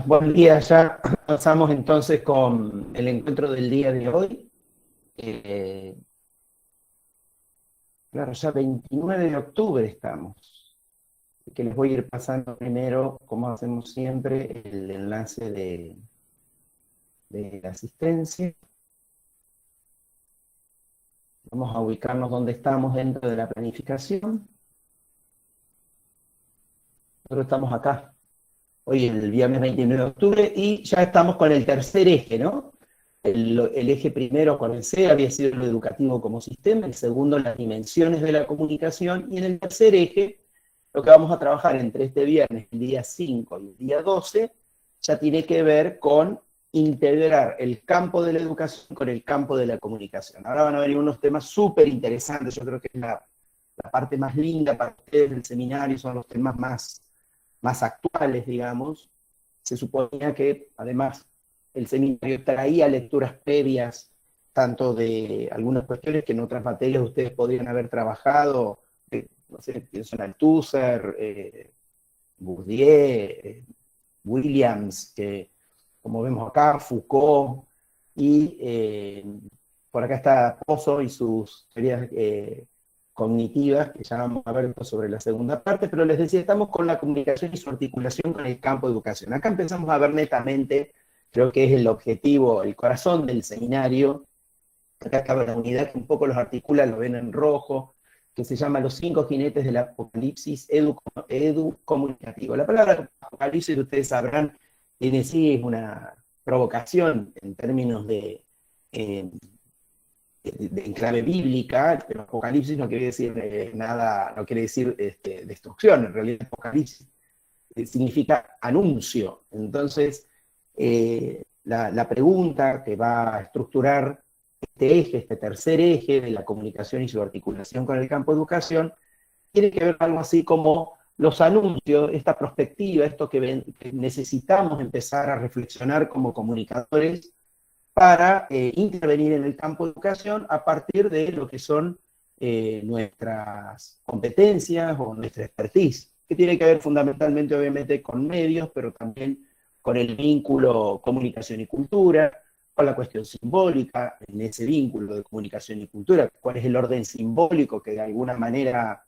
Buen día, ya pasamos entonces con el encuentro del día de hoy. Claro, ya 29 de octubre estamos. Que les voy a ir pasando primero, como hacemos siempre, el enlace de la asistencia. Vamos a ubicarnos donde estamos dentro de la planificación. Nosotros estamos acá, hoy el viernes 29 de octubre, y ya estamos con el tercer eje, ¿no? El eje primero, acuérdense, había sido lo educativo como sistema, el segundo, las dimensiones de la comunicación, y en el tercer eje, lo que vamos a trabajar entre este viernes, el día 5 y el día 12, ya tiene que ver con integrar el campo de la educación con el campo de la comunicación. Ahora van a venir unos temas súper interesantes, yo creo que es la parte más linda para ustedes del seminario, son los temas más actuales, digamos. Se suponía que, además, el seminario traía lecturas previas, tanto de algunas cuestiones que en otras materias ustedes podrían haber trabajado, no sé, pienso en Althusser, Bourdieu, Williams, que como vemos acá, Foucault, y por acá está Pozo y sus teorías cognitivas, que ya vamos a ver sobre la segunda parte, pero les decía, estamos con la comunicación y su articulación con el campo de educación. Acá empezamos a ver netamente, creo que es el objetivo, el corazón del seminario. Acá está la unidad que un poco los articula, lo ven en rojo, que se llama Los 5 jinetes del apocalipsis edu-comunicativo. La palabra apocalipsis, ustedes sabrán, tiene sí es una provocación en términos en clave bíblica, pero apocalipsis no quiere decir nada, no quiere decir destrucción, en realidad apocalipsis significa anuncio. Entonces, la pregunta que va a estructurar este eje, este tercer eje de la comunicación y su articulación con el campo de educación, tiene que ver algo así como los anuncios, esta perspectiva, esto que necesitamos empezar a reflexionar como comunicadores para intervenir en el campo de educación a partir de lo que son nuestras competencias o nuestra expertise, que tiene que ver fundamentalmente, obviamente, con medios, pero también con el vínculo comunicación y cultura, con la cuestión simbólica, en ese vínculo de comunicación y cultura, cuál es el orden simbólico que de alguna manera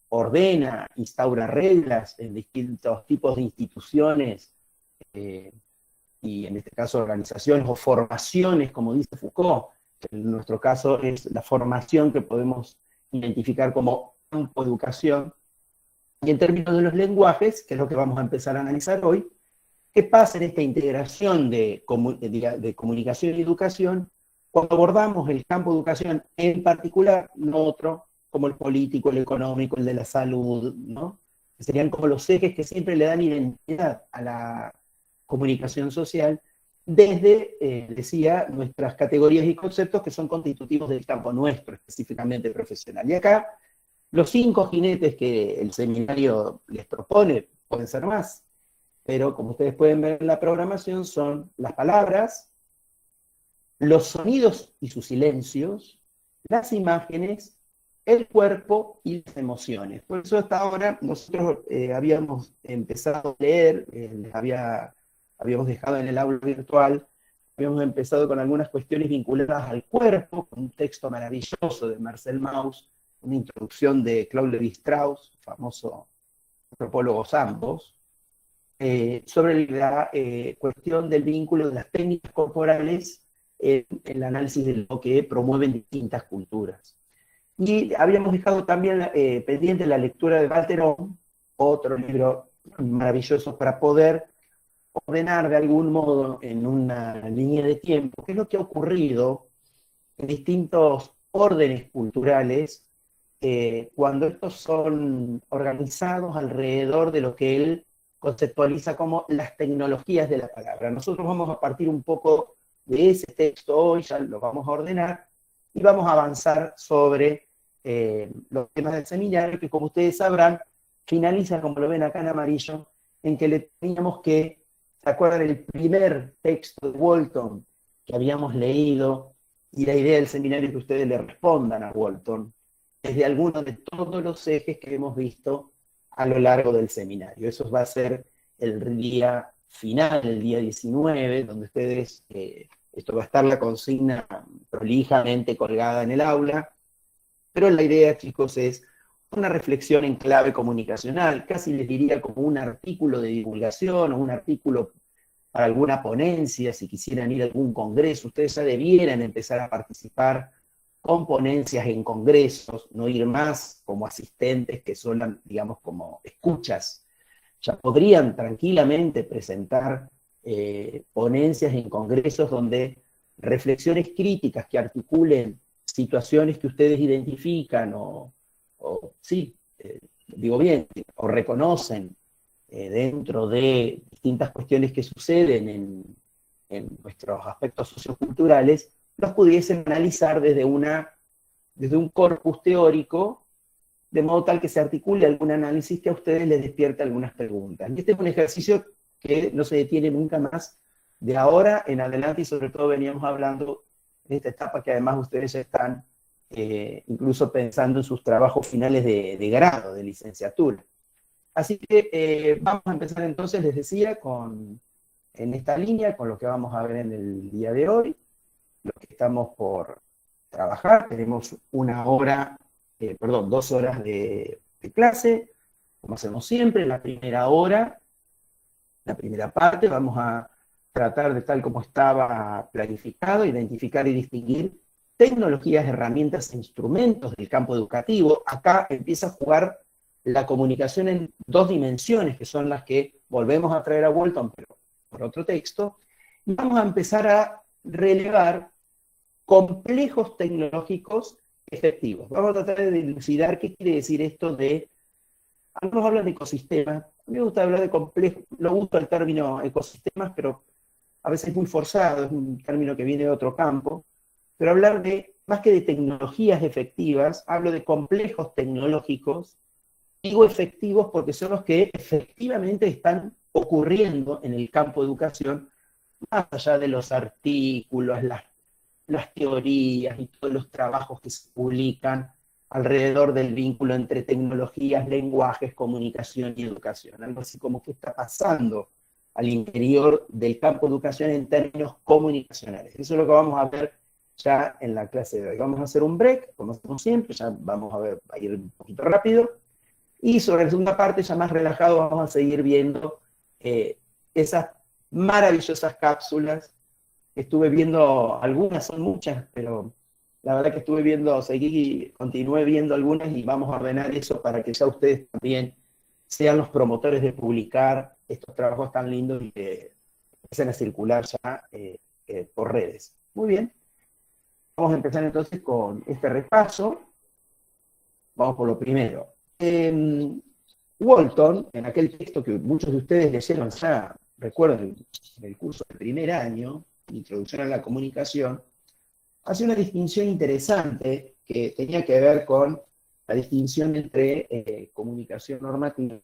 ordena, instaura reglas en distintos tipos de instituciones, y en este caso organizaciones o formaciones, como dice Foucault, que en nuestro caso es la formación que podemos identificar como campo de educación. Y en términos de los lenguajes, que es lo que vamos a empezar a analizar hoy, ¿qué pasa en esta integración de comunicación y educación cuando abordamos el campo de educación en particular, no otro, como el político, el económico, el de la salud, ¿no? Que serían como los ejes que siempre le dan identidad a la comunicación social desde, decía, nuestras categorías y conceptos que son constitutivos del campo nuestro, específicamente profesional. Y acá, los 5 jinetes que el seminario les propone, pueden ser más, pero como ustedes pueden ver en la programación, son las palabras, los sonidos y sus silencios, las imágenes, el cuerpo y las emociones. Por eso hasta ahora nosotros habíamos empezado a leer, habíamos dejado en el aula virtual, habíamos empezado con algunas cuestiones vinculadas al cuerpo, con un texto maravilloso de Marcel Mauss, una introducción de Claude Lévi-Strauss, famoso antropólogo ambos, sobre la cuestión del vínculo de las técnicas corporales en el análisis de lo que promueven distintas culturas. Y habíamos dejado también pendiente la lectura de Valterón, otro libro maravilloso para poder ordenar de algún modo en una línea de tiempo qué es lo que ha ocurrido en distintos órdenes culturales cuando estos son organizados alrededor de lo que él conceptualiza como las tecnologías de la palabra. Nosotros vamos a partir un poco de ese texto hoy, ya lo vamos a ordenar, y vamos a avanzar sobre los temas del seminario, que como ustedes sabrán, finaliza, como lo ven acá en amarillo, en que le teníamos que, ¿se acuerdan del primer texto de Walton que habíamos leído? Y la idea del seminario es que ustedes le respondan a Walton desde alguno de todos los ejes que hemos visto a lo largo del seminario. Eso va a ser el día final el día 19, donde ustedes, esto va a estar la consigna prolijamente colgada en el aula, pero la idea, chicos, es una reflexión en clave comunicacional, casi les diría como un artículo de divulgación o un artículo para alguna ponencia, si quisieran ir a algún congreso, ustedes ya debieran empezar a participar con ponencias en congresos, no ir más como asistentes que son, digamos, como escuchas. Ya podrían tranquilamente presentar ponencias en congresos donde reflexiones críticas que articulen situaciones que ustedes identifican sí, digo bien, o reconocen dentro de distintas cuestiones que suceden en nuestros aspectos socioculturales, los pudiesen analizar desde un corpus teórico, de modo tal que se articule algún análisis que a ustedes les despierte algunas preguntas. Y este es un ejercicio que no se detiene nunca más de ahora en adelante, y sobre todo veníamos hablando en esta etapa que además ustedes ya están incluso pensando en sus trabajos finales de grado, de licenciatura. Así que vamos a empezar entonces, les decía, en esta línea, con lo que vamos a ver en el día de hoy, lo que estamos por trabajar. Tenemos 2 horas de clase, como hacemos siempre. La primera hora, la primera parte, vamos a tratar de, tal como estaba planificado, identificar y distinguir tecnologías, herramientas e instrumentos del campo educativo. Acá empieza a jugar la comunicación en 2 dimensiones, que son las que volvemos a traer a Walton, pero por otro texto, y vamos a empezar a relevar complejos tecnológicos efectivos. Vamos a tratar de dilucidar qué quiere decir esto de, algunos hablan de ecosistemas, a mí me gusta hablar de complejos, no gusta el término ecosistemas, pero a veces es muy forzado, es un término que viene de otro campo, pero hablar de, más que de tecnologías efectivas, hablo de complejos tecnológicos. Digo efectivos porque son los que efectivamente están ocurriendo en el campo de educación, más allá de los artículos, las teorías y todos los trabajos que se publican alrededor del vínculo entre tecnologías, lenguajes, comunicación y educación. Algo así como qué está pasando al interior del campo de educación en términos comunicacionales. Eso es lo que vamos a ver ya en la clase de hoy. Vamos a hacer un break, como hacemos siempre, ya vamos a ir un poquito rápido. Y sobre la segunda parte, ya más relajado, vamos a seguir viendo esas maravillosas cápsulas. Estuve viendo algunas, son muchas, pero la verdad que continué viendo algunas y vamos a ordenar eso para que ya ustedes también sean los promotores de publicar estos trabajos tan lindos y que empiecen a circular ya por redes. Muy bien. Vamos a empezar entonces con este repaso. Vamos por lo primero. Walton, en aquel texto que muchos de ustedes leyeron ya, recuerden, en el curso de primer año, Introducción a la Comunicación, hace una distinción interesante que tenía que ver con la distinción entre comunicación normativa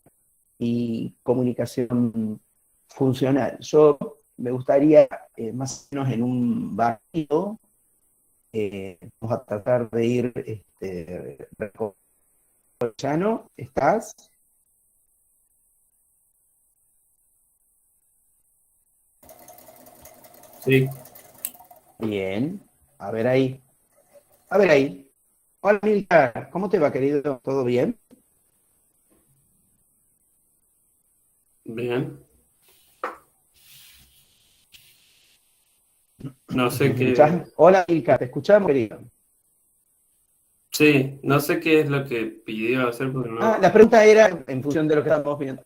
y comunicación funcional. Yo me gustaría, más o menos en un barrido, vamos a tratar de ir Chano, ¿estás? Sí. Bien. A ver ahí. A ver ahí. Hola, Milcar. ¿Cómo te va, querido? ¿Todo bien? Bien. No ¿Me sé qué. escuchás? Hola, Milcar. Te escuchamos, querido. Sí, no sé qué es lo que pidió hacer porque La no. pregunta era en función de lo que estábamos viendo.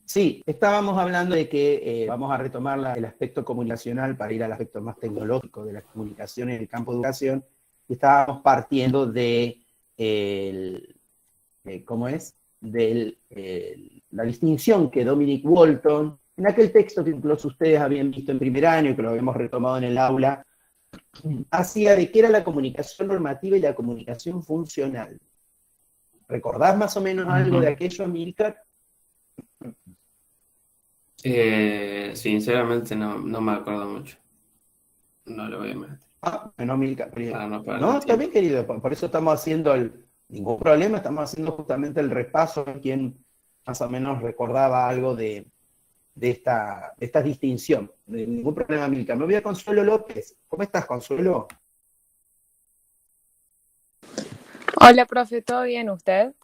Sí, estábamos hablando de que vamos a retomar el aspecto comunicacional para ir al aspecto más tecnológico de la comunicación en el campo de educación, y estábamos partiendo de, ¿cómo es? De la distinción que Dominic Walton, en aquel texto que incluso ustedes habían visto en primer año y que lo habíamos retomado en el aula, hacía de qué era la comunicación normativa y la comunicación funcional. ¿Recordás más o menos algo de aquello, Amílcar? Sinceramente no me acuerdo mucho. No lo voy a mentir. Bueno, Amílcar. Para no No, perder está tiempo. bien, querido. Por eso estamos haciendo ningún problema, estamos haciendo justamente el repaso de quien más o menos recordaba algo de de esta distinción. Ningún problema, Milka. Me voy a Consuelo López. ¿Cómo estás, Consuelo? Hola, profe, ¿todo bien usted?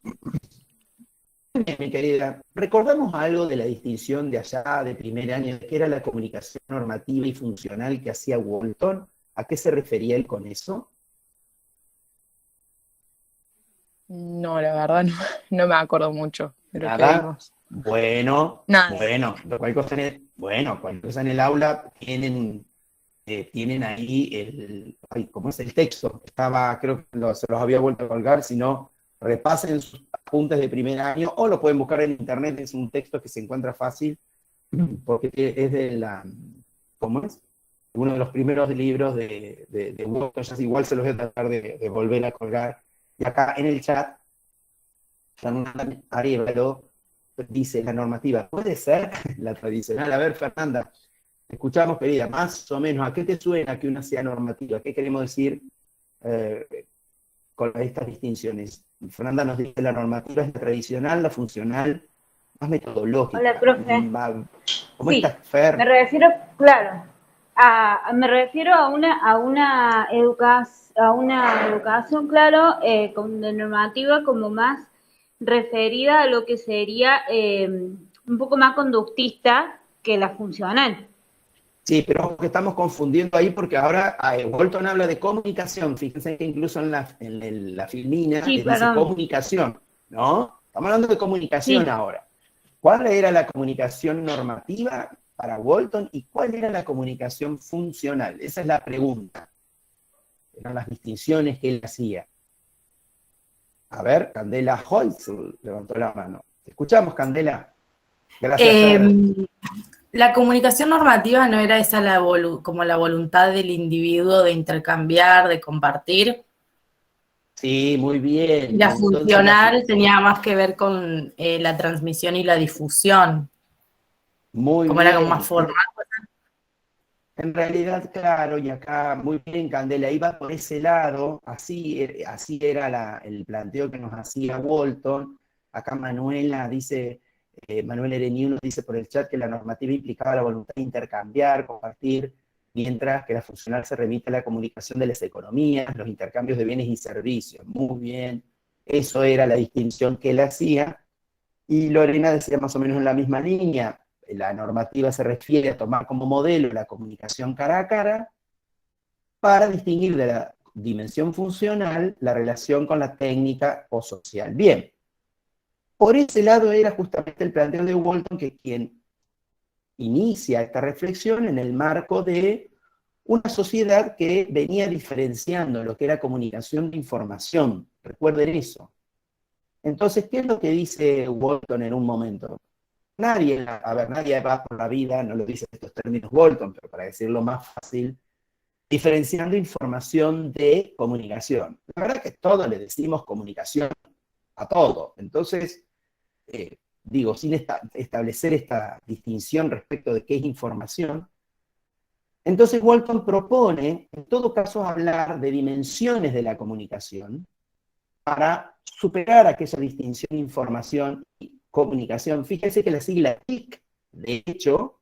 Bien, mi querida. ¿Recordamos algo de la distinción de allá de primer año, de qué era la comunicación normativa y funcional que hacía Walton? ¿A qué se refería él con eso? No, la verdad no me acuerdo mucho de lo que Nada. vimos. Bueno, Nada. cualquier cosa en el aula tienen ahí ¿cómo es el texto? Creo que se los había vuelto a colgar, si no, repasen sus apuntes de primer año, o lo pueden buscar en internet, es un texto que se encuentra fácil, porque es ¿cómo es? Uno de los primeros libros de Walton, ya igual se los voy a tratar de volver a colgar. Y acá en el chat, Fernanda Arevalo dice, la normativa puede ser la tradicional. A ver, Fernanda, escuchamos, querida, más o menos, ¿a qué te suena que una sea normativa? ¿Qué queremos decir con estas distinciones? Fernanda nos dice, la normativa es la tradicional, la funcional, más metodológica. Hola, profe. ¿Cómo Sí, estás, Fer? me refiero, claro, me refiero a una educación, claro, de normativa como más referida a lo que sería un poco más conductista que la funcional. Sí, pero que estamos confundiendo ahí porque ahora Walton habla de comunicación. Fíjense que incluso en la filmina Sí, dice perdón. comunicación, ¿no? Estamos hablando de comunicación Sí. ahora. ¿Cuál era la comunicación normativa para Walton y cuál era la comunicación funcional? Esa es la pregunta. Eran las distinciones que él hacía. A ver, Candela Holtz levantó la mano. ¿Te escuchamos, Candela? Gracias, Fer. La comunicación normativa no era esa como la voluntad del individuo de intercambiar, de compartir. Sí, muy bien. Y la Entonces, funcional tenía más que ver con la transmisión y la difusión. muy como bien. era como más formal. En realidad, claro, y acá muy bien, Candela, iba por ese lado, así era el planteo que nos hacía Walton. Acá Manuela dice, Manuel Ereniu nos dice por el chat que la normativa implicaba la voluntad de intercambiar, compartir, mientras que la funcional se remite a la comunicación de las economías, los intercambios de bienes y servicios. Muy bien, eso era la distinción que él hacía. Y Lorena decía más o menos en la misma línea, la normativa se refiere a tomar como modelo la comunicación cara a cara para distinguir de la dimensión funcional la relación con la técnica o social. Bien, por ese lado era justamente el planteo de Walton, que quien inicia esta reflexión en el marco de una sociedad que venía diferenciando lo que era comunicación de información. Recuerden eso. Entonces, ¿qué es lo que dice Walton en un momento? Nadie va por la vida, no lo dice en estos términos Walton, pero para decirlo más fácil, diferenciando información de comunicación. La verdad que todos le decimos comunicación a todo. Entonces, sin establecer esta distinción respecto de qué es información, entonces Walton propone, en todo caso, hablar de dimensiones de la comunicación para superar aquella distinción información y comunicación. Fíjense que la sigla TIC, de hecho,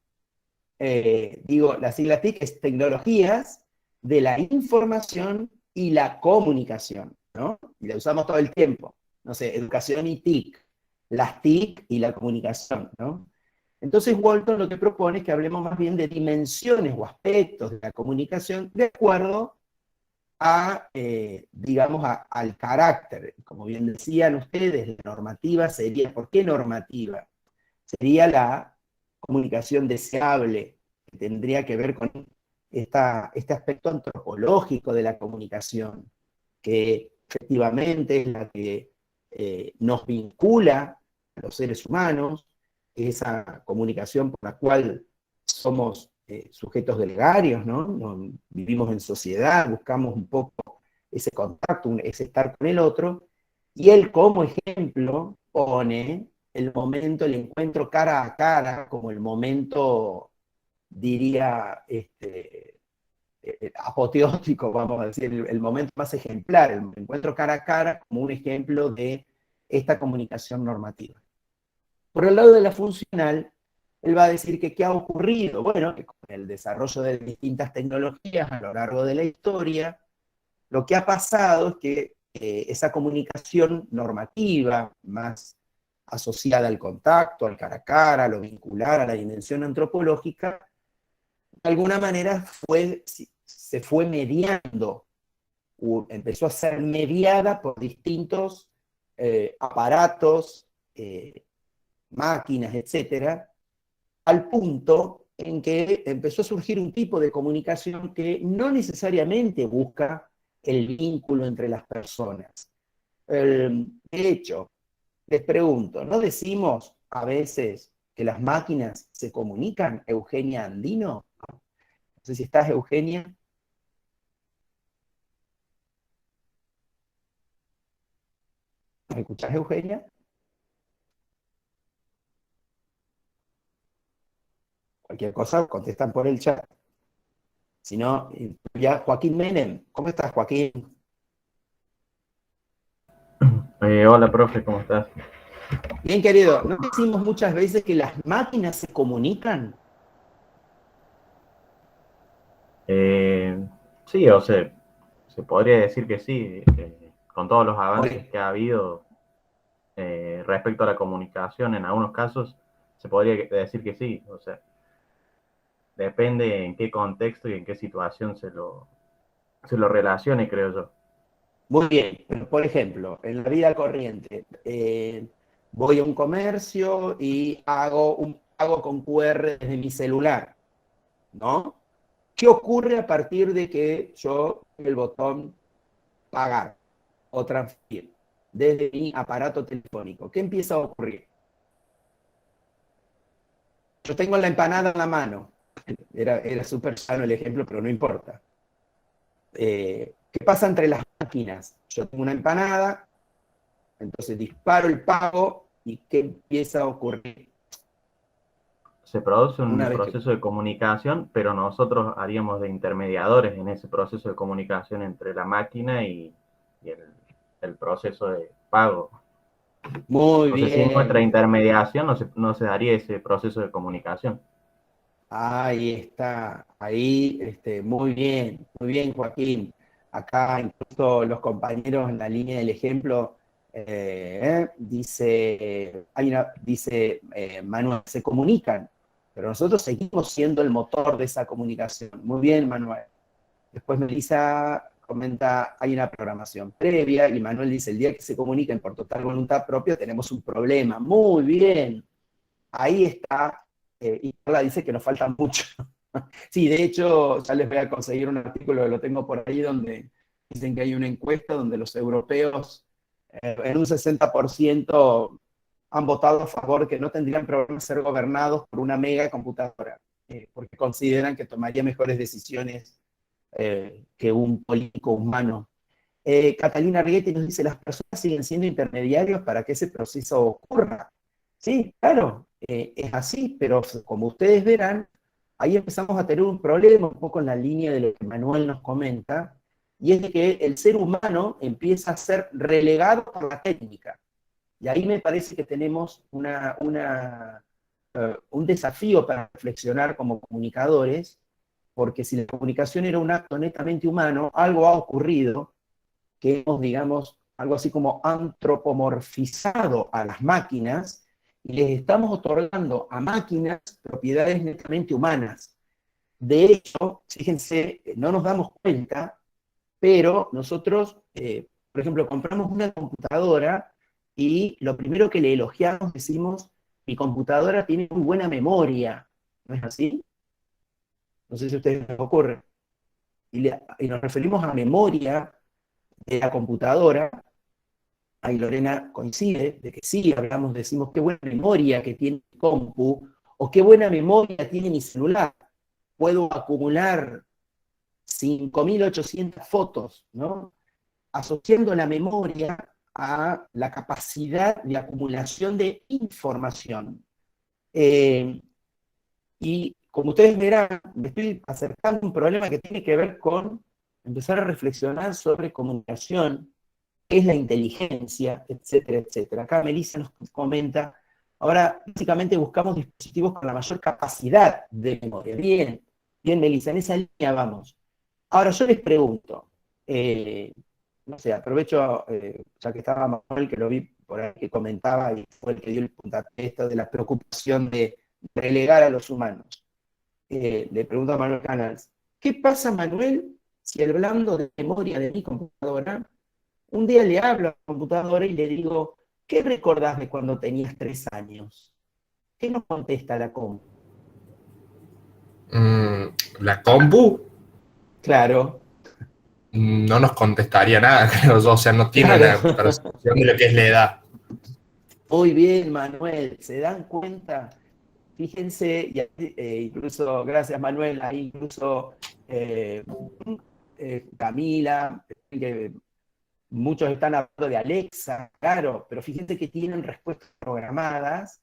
la sigla TIC es tecnologías de la información y la comunicación, ¿no? Y la usamos todo el tiempo. No sé, educación y TIC, las TIC y la comunicación, ¿no? Entonces Walton lo que propone es que hablemos más bien de dimensiones o aspectos de la comunicación de acuerdo al carácter. Como bien decían ustedes, la normativa sería, ¿por qué normativa? Sería la comunicación deseable, que tendría que ver con este aspecto antropológico de la comunicación, que efectivamente es la que nos vincula a los seres humanos, esa comunicación por la cual somos sujetos gregarios, ¿no? Vivimos en sociedad, buscamos un poco ese contacto, ese estar con el otro, y él como ejemplo pone el momento, el encuentro cara a cara, como el momento, diría, apoteótico, vamos a decir, el momento más ejemplar, el encuentro cara a cara como un ejemplo de esta comunicación normativa. Por el lado de la funcional, Él va a decir que qué ha ocurrido. Bueno, que con el desarrollo de distintas tecnologías a lo largo de la historia, lo que ha pasado es que esa comunicación normativa, más asociada al contacto, al cara a cara, a lo vincular, a la dimensión antropológica, de alguna manera se fue mediando, empezó a ser mediada por distintos aparatos, máquinas, etcétera, al punto en que empezó a surgir un tipo de comunicación que no necesariamente busca el vínculo entre las personas. De hecho, les pregunto, ¿no decimos a veces que las máquinas se comunican, Eugenia Andino? No sé si estás, Eugenia. ¿Me escuchás, Eugenia? Cualquier cosa, contestan por el chat. Si no, ya Joaquín Menem. ¿Cómo estás, Joaquín? Hola, profe, ¿cómo estás? Bien, querido. ¿No decimos muchas veces que las máquinas se comunican? Sí, o sea, se podría decir que sí, con todos los avances que ha habido respecto a la comunicación, en algunos casos se podría decir que sí, o sea, depende en qué contexto y en qué situación se lo relacione, creo yo. Muy bien, pero por ejemplo, en la vida corriente, voy a un comercio y hago un pago con QR desde mi celular, ¿no? ¿Qué ocurre a partir de que yo el botón pagar o transferir desde mi aparato telefónico? ¿Qué empieza a ocurrir? Yo tengo la empanada en la mano. Era súper sano el ejemplo, pero no importa. ¿Qué pasa entre las máquinas? Yo tengo una empanada, entonces disparo el pago y ¿qué empieza a ocurrir? Se produce Una un vez proceso de comunicación, pero nosotros haríamos de intermediadores en ese proceso de comunicación entre la máquina y el proceso de pago. Muy Entonces, sin nuestra bien. intermediación no se daría ese proceso de comunicación. Ahí está, ahí, muy bien, Joaquín. Acá incluso los compañeros en la línea del ejemplo, dice Manuel, se comunican, pero nosotros seguimos siendo el motor de esa comunicación. Muy bien, Manuel. Después Melissa comenta, hay una programación previa, y Manuel dice, el día que se comuniquen por total voluntad propia, tenemos un problema. Muy bien. Ahí está, y Carla dice que nos falta mucho. Sí, de hecho, ya les voy a conseguir un artículo que lo tengo por ahí, donde dicen que hay una encuesta donde los europeos en un 60% han votado a favor que no tendrían problema ser gobernados por una mega computadora, porque consideran que tomaría mejores decisiones que un político humano. Catalina Arguete nos dice, las personas siguen siendo intermediarios para que ese proceso ocurra. Sí, claro, es así, pero como ustedes verán, ahí empezamos a tener un problema un poco en la línea de lo que Manuel nos comenta, y es de que el ser humano empieza a ser relegado por la técnica. Y ahí me parece que tenemos un desafío para reflexionar como comunicadores, porque si la comunicación era un acto netamente humano, algo ha ocurrido que hemos, digamos, algo así como antropomorfizado a las máquinas y les estamos otorgando a máquinas propiedades netamente humanas. De hecho, fíjense, no nos damos cuenta, pero nosotros, por ejemplo, compramos una computadora y lo primero que le elogiamos decimos, mi computadora tiene muy buena memoria, ¿no es así? No sé si a ustedes les ocurre. Y nos referimos a memoria de la computadora. Ahí Lorena coincide de que sí, hablamos, decimos qué buena memoria que tiene mi compu, o qué buena memoria tiene mi celular. Puedo acumular 5.800 fotos, ¿no? Asociando la memoria a la capacidad de acumulación de información. Y como ustedes verán, me estoy acercando a un problema que tiene que ver con empezar a reflexionar sobre comunicación, qué es la inteligencia, etcétera, etcétera. Acá Melissa nos comenta, Ahora, básicamente buscamos dispositivos con la mayor capacidad de memoria. Bien, bien, Melissa, en esa línea vamos. Ahora, yo les pregunto, no sé, aprovecho, ya que estaba Manuel, que lo vi por ahí, que comentaba y fue el que dio el puntapié esto de la preocupación de relegar a los humanos. Le pregunto a Manuel Canals, ¿qué pasa, Manuel, si hablando de memoria de mi computadora, un día le hablo a la computadora y le digo, ¿qué recordás de cuando tenías 3 años? ¿Qué nos contesta la compu? La compu Claro, no nos contestaría nada, creo yo, o sea, no tiene claro. una percepción de lo que es la edad. Muy bien, Manuel, ¿se dan cuenta? Fíjense, y incluso, gracias Manuel, ahí incluso Camila, que muchos están hablando de Alexa, claro, pero fíjense que tienen respuestas programadas.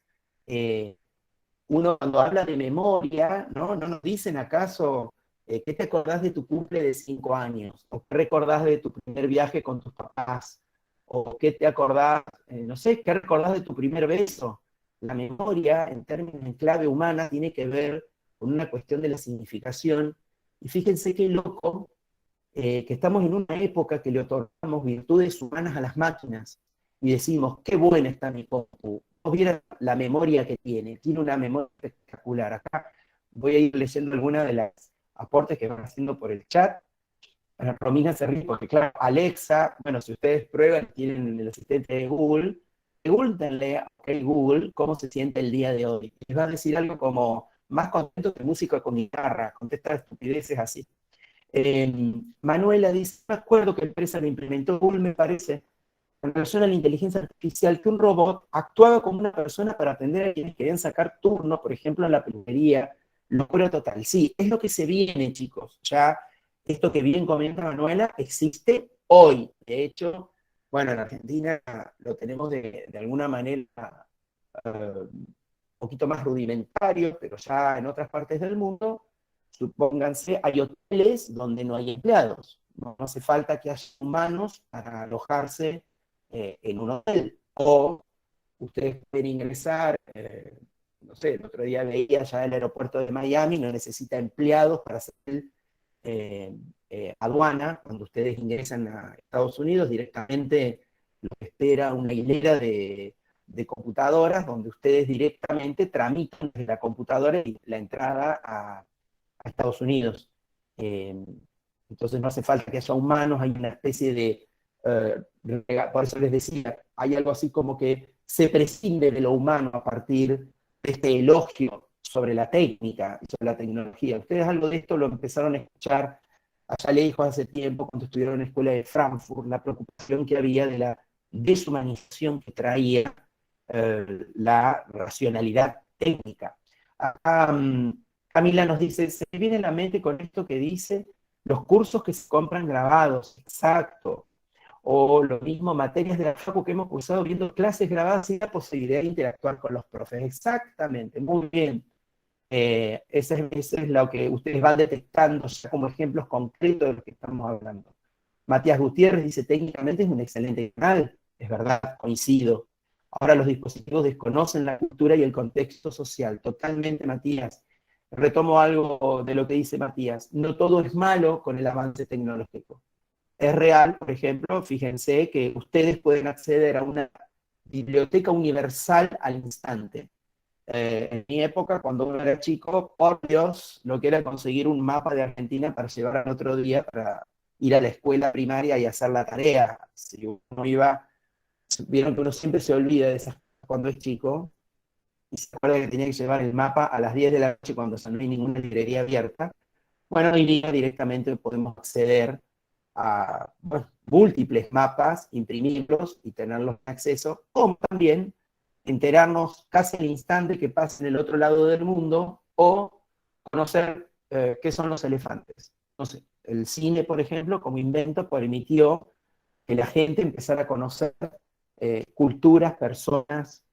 Uno cuando habla de memoria, ¿no nos dicen acaso qué te acordás de tu cumple de 5 años? ¿O qué recordás de tu primer viaje con tus papás? ¿O qué te acordás, no sé, qué recordás de tu primer beso? La memoria, en términos en clave humana, tiene que ver con una cuestión de la significación. Y fíjense qué loco que estamos en una época que le otorgamos virtudes humanas a las máquinas y decimos, qué buena está mi compu. Vos vieron la memoria que tiene una memoria espectacular. Acá voy a ir leyendo algunas de las aportes que van haciendo por el chat. Romina se ríe porque, claro, Alexa, bueno, si ustedes prueban, tienen el asistente de Google, pregúntenle a Google cómo se siente el día de hoy. Les va a decir algo como, más contento que músico con guitarra, contesta estupideces así. Manuela dice, me acuerdo que la empresa lo implementó Google, me parece, en relación a la inteligencia artificial, que un robot actuaba como una persona para atender a quienes querían sacar turno, por ejemplo, en la peluquería. Locura total. Sí, es lo que se viene, chicos. Ya esto que bien comenta Manuela existe hoy. De hecho, bueno, en Argentina lo tenemos de alguna manera un poquito más rudimentario, pero ya en otras partes del mundo, supónganse, hay hoteles donde no hay empleados. No hace falta que haya humanos para alojarse en un hotel. O ustedes pueden ingresar, no sé, el otro día veía ya el aeropuerto de Miami, no necesita empleados para hacer aduana. Cuando ustedes ingresan a Estados Unidos, directamente los espera una hilera de computadoras donde ustedes directamente tramitan desde la computadora la entrada a Estados Unidos. Entonces no hace falta que haya humanos, hay una especie de, por eso les decía, hay algo así como que se prescinde de lo humano a partir de este elogio sobre la técnica y sobre la tecnología. Ustedes algo de esto lo empezaron a escuchar allá lejos hace tiempo, cuando estuvieron en la escuela de Frankfurt, la preocupación que había de la deshumanización que traía la racionalidad técnica. Camila nos dice, se me viene a la mente con esto que dice, los cursos que se compran grabados, exacto, o lo mismo, materias de la facu que hemos cursado viendo clases grabadas y la posibilidad de interactuar con los profes, exactamente, muy bien. Eso es lo que ustedes van detectando ya como ejemplos concretos de lo que estamos hablando. Matías Gutiérrez dice, técnicamente es un excelente canal, es verdad, coincido. Ahora los dispositivos desconocen la cultura y el contexto social, totalmente, Matías. Retomo algo de lo que dice Matías, no todo es malo con el avance tecnológico. Es real, por ejemplo, fíjense que ustedes pueden acceder a una biblioteca universal al instante. En mi época, cuando uno era chico, por Dios, lo que era conseguir un mapa de Argentina para llevar al otro día para ir a la escuela primaria y hacer la tarea. Si uno iba, vieron que uno siempre se olvida de esas cosas cuando es chico, y se acuerda que tenía que llevar el mapa a las 10 de la noche cuando no hay ninguna librería abierta. Bueno, hoy día directamente podemos acceder a múltiples mapas, imprimirlos y tenerlos en acceso, o también enterarnos casi al instante que pasa en el otro lado del mundo, o conocer qué son los elefantes. No sé, el cine, por ejemplo, como invento, permitió que la gente empezara a conocer culturas, personas,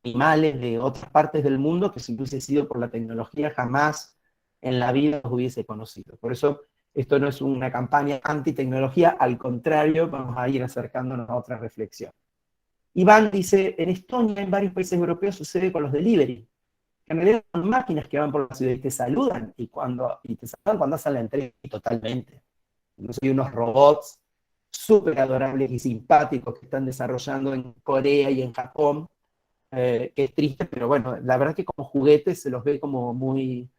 animales de otras partes del mundo que si hubiese sido por la tecnología jamás en la vida los hubiese conocido. Por eso esto no es una campaña anti-tecnología, al contrario, vamos a ir acercándonos a otra reflexión. Iván dice, en Estonia, en varios países europeos sucede con los delivery. En realidad son máquinas que van por la ciudad y te saludan, y te saludan cuando hacen la entrega totalmente. Incluso hay unos robots súper adorables y simpáticos que están desarrollando en Corea y en Japón, que es triste, pero bueno, la verdad que como juguetes se los ve como muy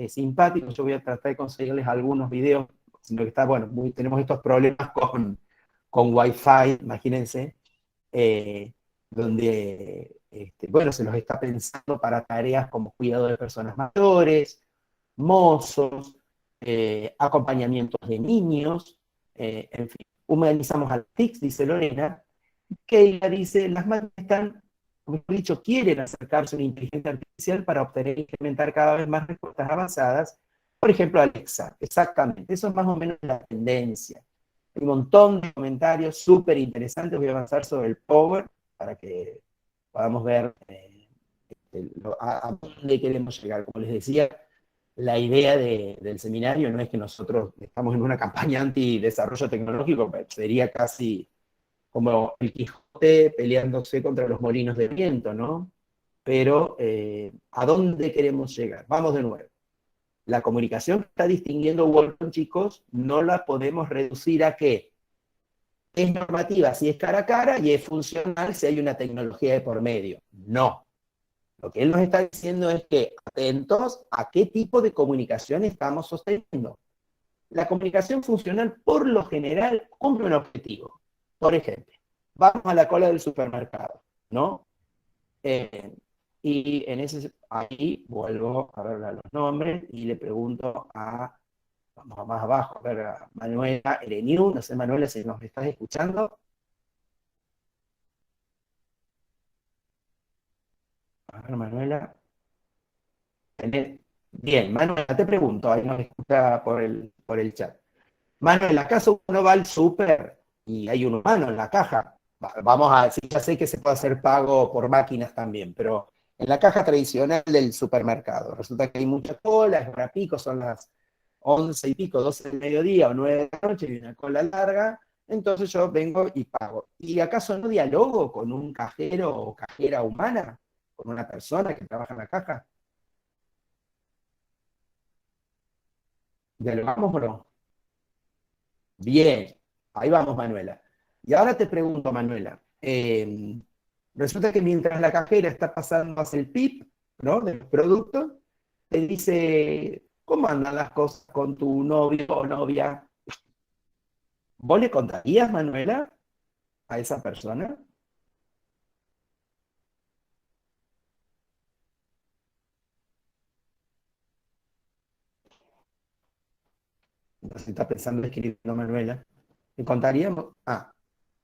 simpáticos. Yo voy a tratar de conseguirles algunos videos, sino que está, bueno, tenemos estos problemas con Wi-Fi, imagínense, donde, bueno, se los está pensando para tareas como cuidado de personas mayores, mozos, acompañamientos de niños, en fin, humanizamos a las TICs, dice Lorena. Keila dice, las máquinas están, como he dicho, quieren acercarse a una inteligencia artificial para obtener e implementar cada vez más respuestas avanzadas. Por ejemplo, Alexa, exactamente, eso es más o menos la tendencia. Hay un montón de comentarios súper interesantes, voy a avanzar sobre el Power para que podamos ver a dónde queremos llegar. Como les decía, la idea del seminario no es que nosotros estamos en una campaña anti-desarrollo tecnológico, sería casi como el Quijote peleándose contra los molinos de viento, ¿no? Pero, ¿a dónde queremos llegar? Vamos de nuevo. La comunicación que está distinguiendo Walton, chicos, no la podemos reducir a que es normativa si es cara a cara y es funcional si hay una tecnología de por medio. No. Lo que él nos está diciendo es que atentos a qué tipo de comunicación estamos sosteniendo. La comunicación funcional, por lo general, cumple un objetivo. Por ejemplo, vamos a la cola del supermercado, ¿no? Y ahí vuelvo a ver los nombres y le pregunto vamos a más abajo, a ver a Manuela Ereniu, no sé, Manuela, si nos estás escuchando. A ver, Manuela. Bien, Manuela, te pregunto, ahí nos escucha por el chat. Manuela, ¿acaso uno va al súper y hay un humano en la caja? Vamos a decir, ya sé que se puede hacer pago por máquinas también, pero en la caja tradicional del supermercado, resulta que hay mucha cola, es hora pico, son las 11 y pico, 12 del mediodía o 9 de la noche, y una cola larga, entonces yo vengo y pago. ¿Y acaso no dialogo con un cajero o cajera humana? ¿Con una persona que trabaja en la caja? ¿Dialogamos o no? Bien, ahí vamos, Manuela. Y ahora te pregunto, Manuela, resulta que mientras la cajera está pasando hacia el PIB, ¿no? Del producto, te dice, ¿cómo andan las cosas con tu novio o novia? ¿Vos le contarías, Manuela, a esa persona? No sé si está pensando en escribirlo, Manuela. ¿Le contaríamos?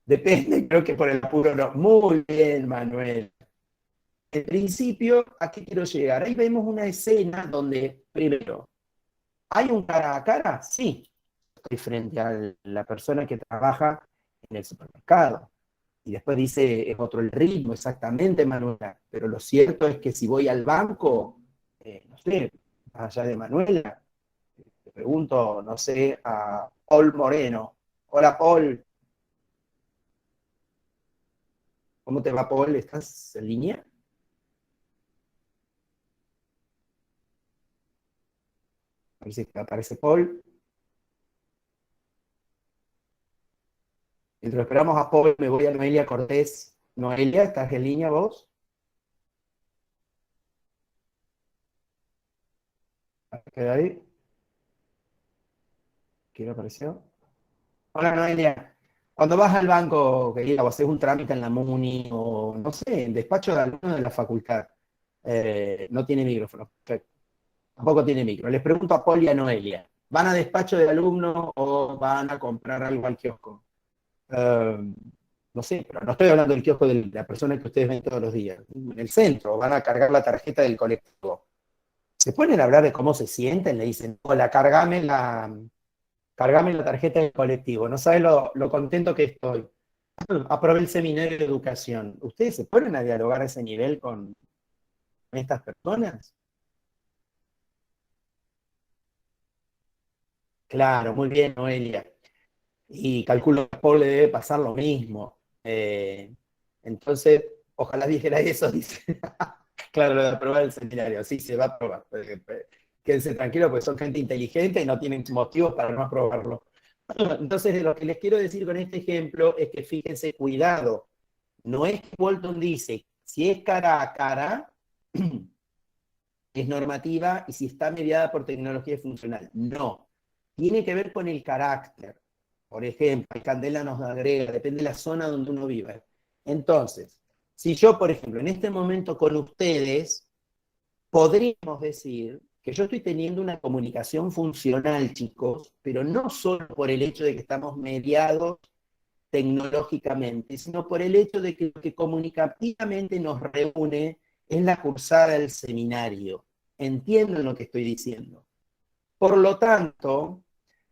Depende, creo que por el apuro no. Muy bien, Manuel. En principio, ¿a qué quiero llegar? Ahí vemos una escena donde, primero, ¿hay un cara a cara? Sí. Estoy frente a la persona que trabaja en el supermercado. Y después dice, es otro el ritmo, exactamente, Manuela. Pero lo cierto es que si voy al banco, no sé, más allá de Manuela, te pregunto, no sé, a Paul Moreno. Hola, Paul. ¿Cómo te va, Paul? ¿Estás en línea? A ver si aparece Paul. Mientras esperamos a Paul, me voy a Noelia Cortés. Noelia, ¿estás en línea vos? ¿Queda ahí? ¿Quién apareció? Hola, Noelia. Cuando vas al banco, querida, o haces un trámite en la MUNI, o no sé, en despacho de alguno de la facultad, no tiene micrófono. Perfecto. Tampoco tiene micro. Les pregunto a Paul y a Noelia. ¿Van a despacho de alumno o van a comprar algo al kiosco? No sé, pero no estoy hablando del kiosco de la persona que ustedes ven todos los días. En el centro, van a cargar la tarjeta del colectivo. Se ponen a hablar de cómo se sienten, le dicen, hola, cargame la tarjeta del colectivo. No sabes lo contento que estoy. Aprobé el seminario de educación. ¿Ustedes se ponen a dialogar a ese nivel con estas personas? Claro, muy bien, Noelia. Y calculo que a Paul le debe pasar lo mismo. Entonces, ojalá dijera eso, dice. Claro, lo de aprobar el seminario, sí, se va a aprobar. Quédense tranquilos, porque son gente inteligente y no tienen motivos para no aprobarlo. Entonces, lo que les quiero decir con este ejemplo es que fíjense, cuidado, no es que Walton dice, si es cara a cara, es normativa, y si está mediada por tecnología es funcional. No, tiene que ver con el carácter. Por ejemplo, el Candela nos agrega, depende de la zona donde uno vive. Entonces, si yo, por ejemplo, en este momento con ustedes, podríamos decir que yo estoy teniendo una comunicación funcional, chicos, pero no solo por el hecho de que estamos mediados tecnológicamente, sino por el hecho de que lo que comunicativamente nos reúne es la cursada del seminario. ¿Entienden lo que estoy diciendo? Por lo tanto,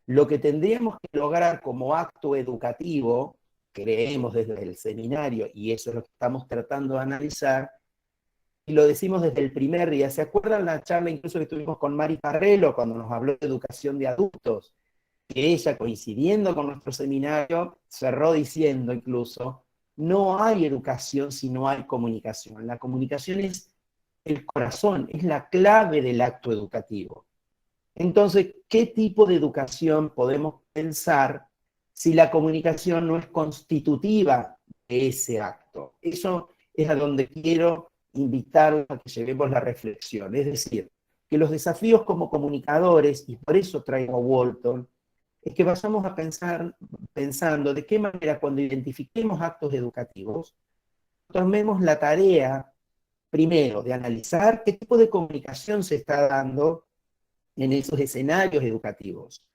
lo que tendríamos que lograr como acto educativo, creemos desde el seminario, y eso es lo que estamos tratando de analizar, y lo decimos desde el primer día. ¿Se acuerdan la charla incluso que tuvimos con Mari Parrelo cuando nos habló de educación de adultos? Que ella, coincidiendo con nuestro seminario, cerró diciendo incluso, no hay educación si no hay comunicación. La comunicación es el corazón, es la clave del acto educativo. Entonces, ¿qué tipo de educación podemos pensar si la comunicación no es constitutiva de ese acto? Eso es a donde quiero invitarlos a que llevemos la reflexión. Es decir, que los desafíos como comunicadores, y por eso traigo a Walton, es que vayamos a pensar pensando de qué manera cuando identifiquemos actos educativos, tomemos la tarea, primero, de analizar qué tipo de comunicación se está dando en esos escenarios educativos.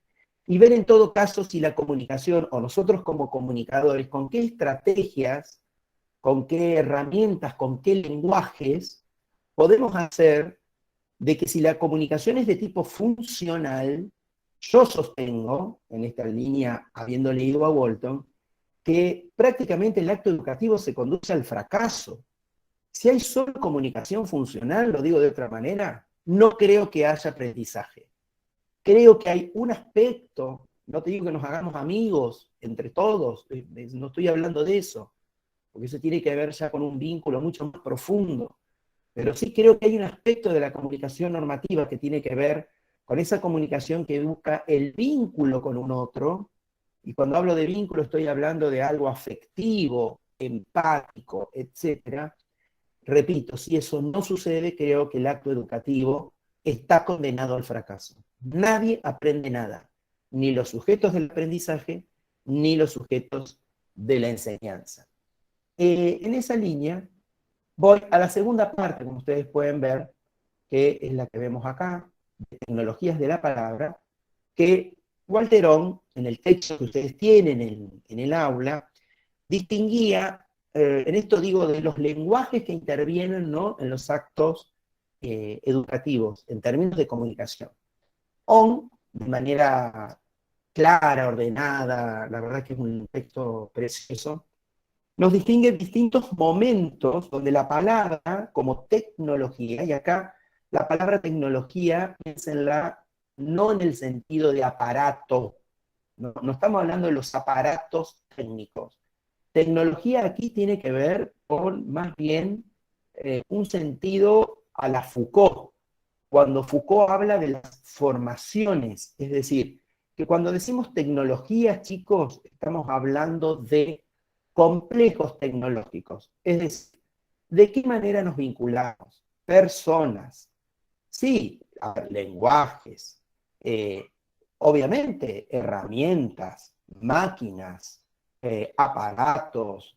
Y ver en todo caso si la comunicación, o nosotros como comunicadores, con qué estrategias, con qué herramientas, con qué lenguajes podemos hacer de que si la comunicación es de tipo funcional, yo sostengo, en esta línea, habiendo leído a Walton, que prácticamente el acto educativo se conduce al fracaso. Si hay solo comunicación funcional, lo digo de otra manera, no creo que haya aprendizaje. Creo que hay un aspecto, no te digo que nos hagamos amigos entre todos, no estoy hablando de eso, porque eso tiene que ver ya con un vínculo mucho más profundo, pero sí creo que hay un aspecto de la comunicación normativa que tiene que ver con esa comunicación que busca el vínculo con un otro, y cuando hablo de vínculo estoy hablando de algo afectivo, empático, etcétera. Repito, si eso no sucede, creo que el acto educativo está condenado al fracaso. Nadie aprende nada, ni los sujetos del aprendizaje, ni los sujetos de la enseñanza. En esa línea, voy a la segunda parte, como ustedes pueden ver, que es la que vemos acá, de tecnologías de la palabra, que Walterón, en el texto que ustedes tienen en el aula, distinguía, en esto digo, de los lenguajes que intervienen, ¿no?, en los actos educativos, en términos de comunicación. De manera clara, ordenada, la verdad que es un texto precioso, nos distingue distintos momentos donde la palabra como tecnología, y acá la palabra tecnología, piénsenla, no en el sentido de aparato, no estamos hablando de los aparatos técnicos. Tecnología aquí tiene que ver con más bien un sentido a la Foucault, cuando Foucault habla de las formaciones, es decir, que cuando decimos tecnología, chicos, estamos hablando de complejos tecnológicos, es decir, ¿de qué manera nos vinculamos? Personas, sí, lenguajes, obviamente herramientas, máquinas, aparatos,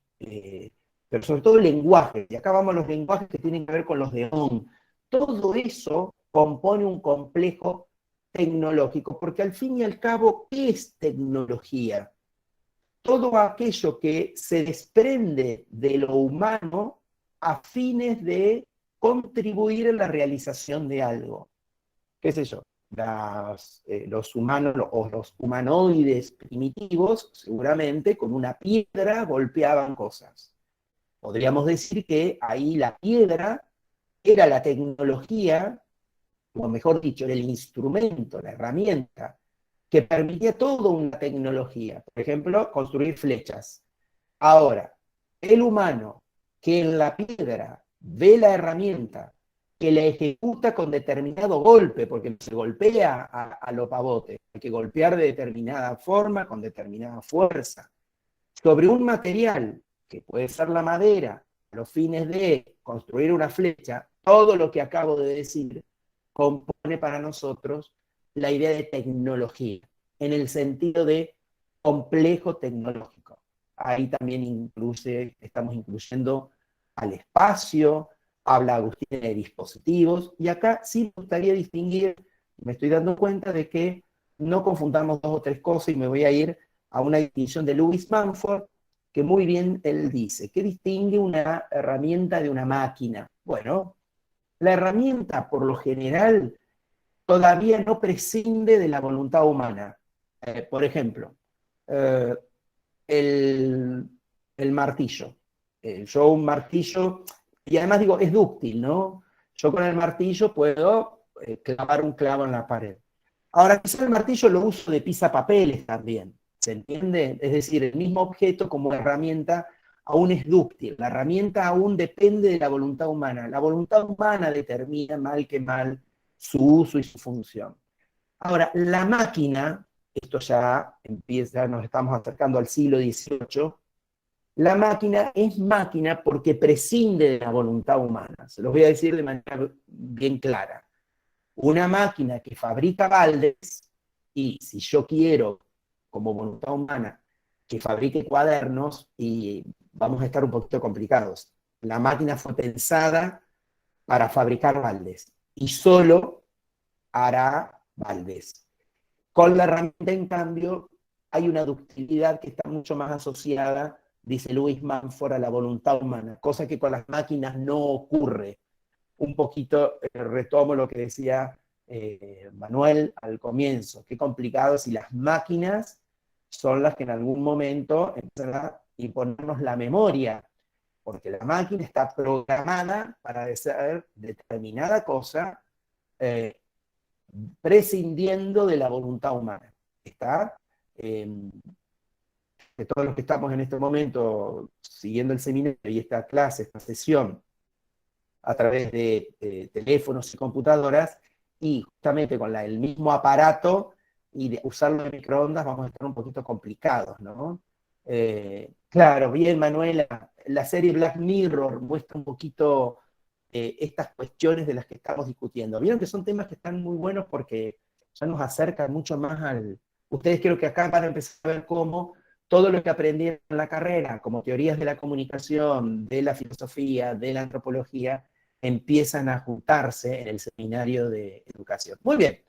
pero sobre todo lenguajes, y acá vamos a los lenguajes que tienen que ver con los de ON. Todo eso compone un complejo tecnológico, porque al fin y al cabo, ¿qué es tecnología? Todo aquello que se desprende de lo humano a fines de contribuir en la realización de algo. ¿Qué sé yo? Los humanos o los humanoides primitivos, seguramente con una piedra golpeaban cosas. Podríamos decir que ahí la piedra era la tecnología, o mejor dicho, era el instrumento, la herramienta, que permitía toda una tecnología. Por ejemplo, construir flechas. Ahora, el humano que en la piedra ve la herramienta, que la ejecuta con determinado golpe, porque no se golpea a lo pavote, hay que golpear de determinada forma, con determinada fuerza, sobre un material, que puede ser la madera, a los fines de construir una flecha, todo lo que acabo de decir compone para nosotros la idea de tecnología, en el sentido de complejo tecnológico. Ahí también estamos incluyendo al espacio, habla Agustín de dispositivos, y acá sí me gustaría distinguir, me estoy dando cuenta de que no confundamos dos o tres cosas, y me voy a ir a una distinción de Lewis Mumford, que muy bien él dice, ¿qué distingue una herramienta de una máquina? Bueno, la herramienta, por lo general, todavía no prescinde de la voluntad humana. Por ejemplo, el martillo. Yo un martillo, y además digo, es dúctil, ¿no? Yo con el martillo puedo clavar un clavo en la pared. Ahora, quizá el martillo lo uso de pisapapeles también, ¿se entiende? Es decir, el mismo objeto como herramienta aún es dúctil, la herramienta aún depende de la voluntad humana. La voluntad humana determina mal que mal su uso y su función. Ahora, la máquina, esto ya empieza, nos estamos acercando al siglo XVIII, la máquina es máquina porque prescinde de la voluntad humana. Se los voy a decir de manera bien clara. Una máquina que fabrica baldes, y si yo quiero, como voluntad humana, que fabrique cuadernos, y vamos a estar un poquito complicados. La máquina fue pensada para fabricar baldes, y solo hará baldes. Con la herramienta, en cambio, hay una ductilidad que está mucho más asociada, dice Lewis Mumford, a la voluntad humana, cosa que con las máquinas no ocurre. Un poquito retomo lo que decía Manuel al comienzo. Qué complicado si las máquinas son las que en algún momento empiezan a imponernos la memoria, porque la máquina está programada para hacer determinada cosa, prescindiendo de la voluntad humana. Está, que todos los que estamos en este momento siguiendo el seminario y esta clase, esta sesión, a través de teléfonos y computadoras, y justamente con el mismo aparato, y de usarlo de microondas, vamos a estar un poquito complicados, ¿no? Claro, bien, Manuela, la serie Black Mirror muestra un poquito estas cuestiones de las que estamos discutiendo. Vieron que son temas que están muy buenos porque ya nos acercan mucho más al... Ustedes creo que acá van a empezar a ver cómo todo lo que aprendieron en la carrera, como teorías de la comunicación, de la filosofía, de la antropología, empiezan a juntarse en el seminario de educación. Muy bien,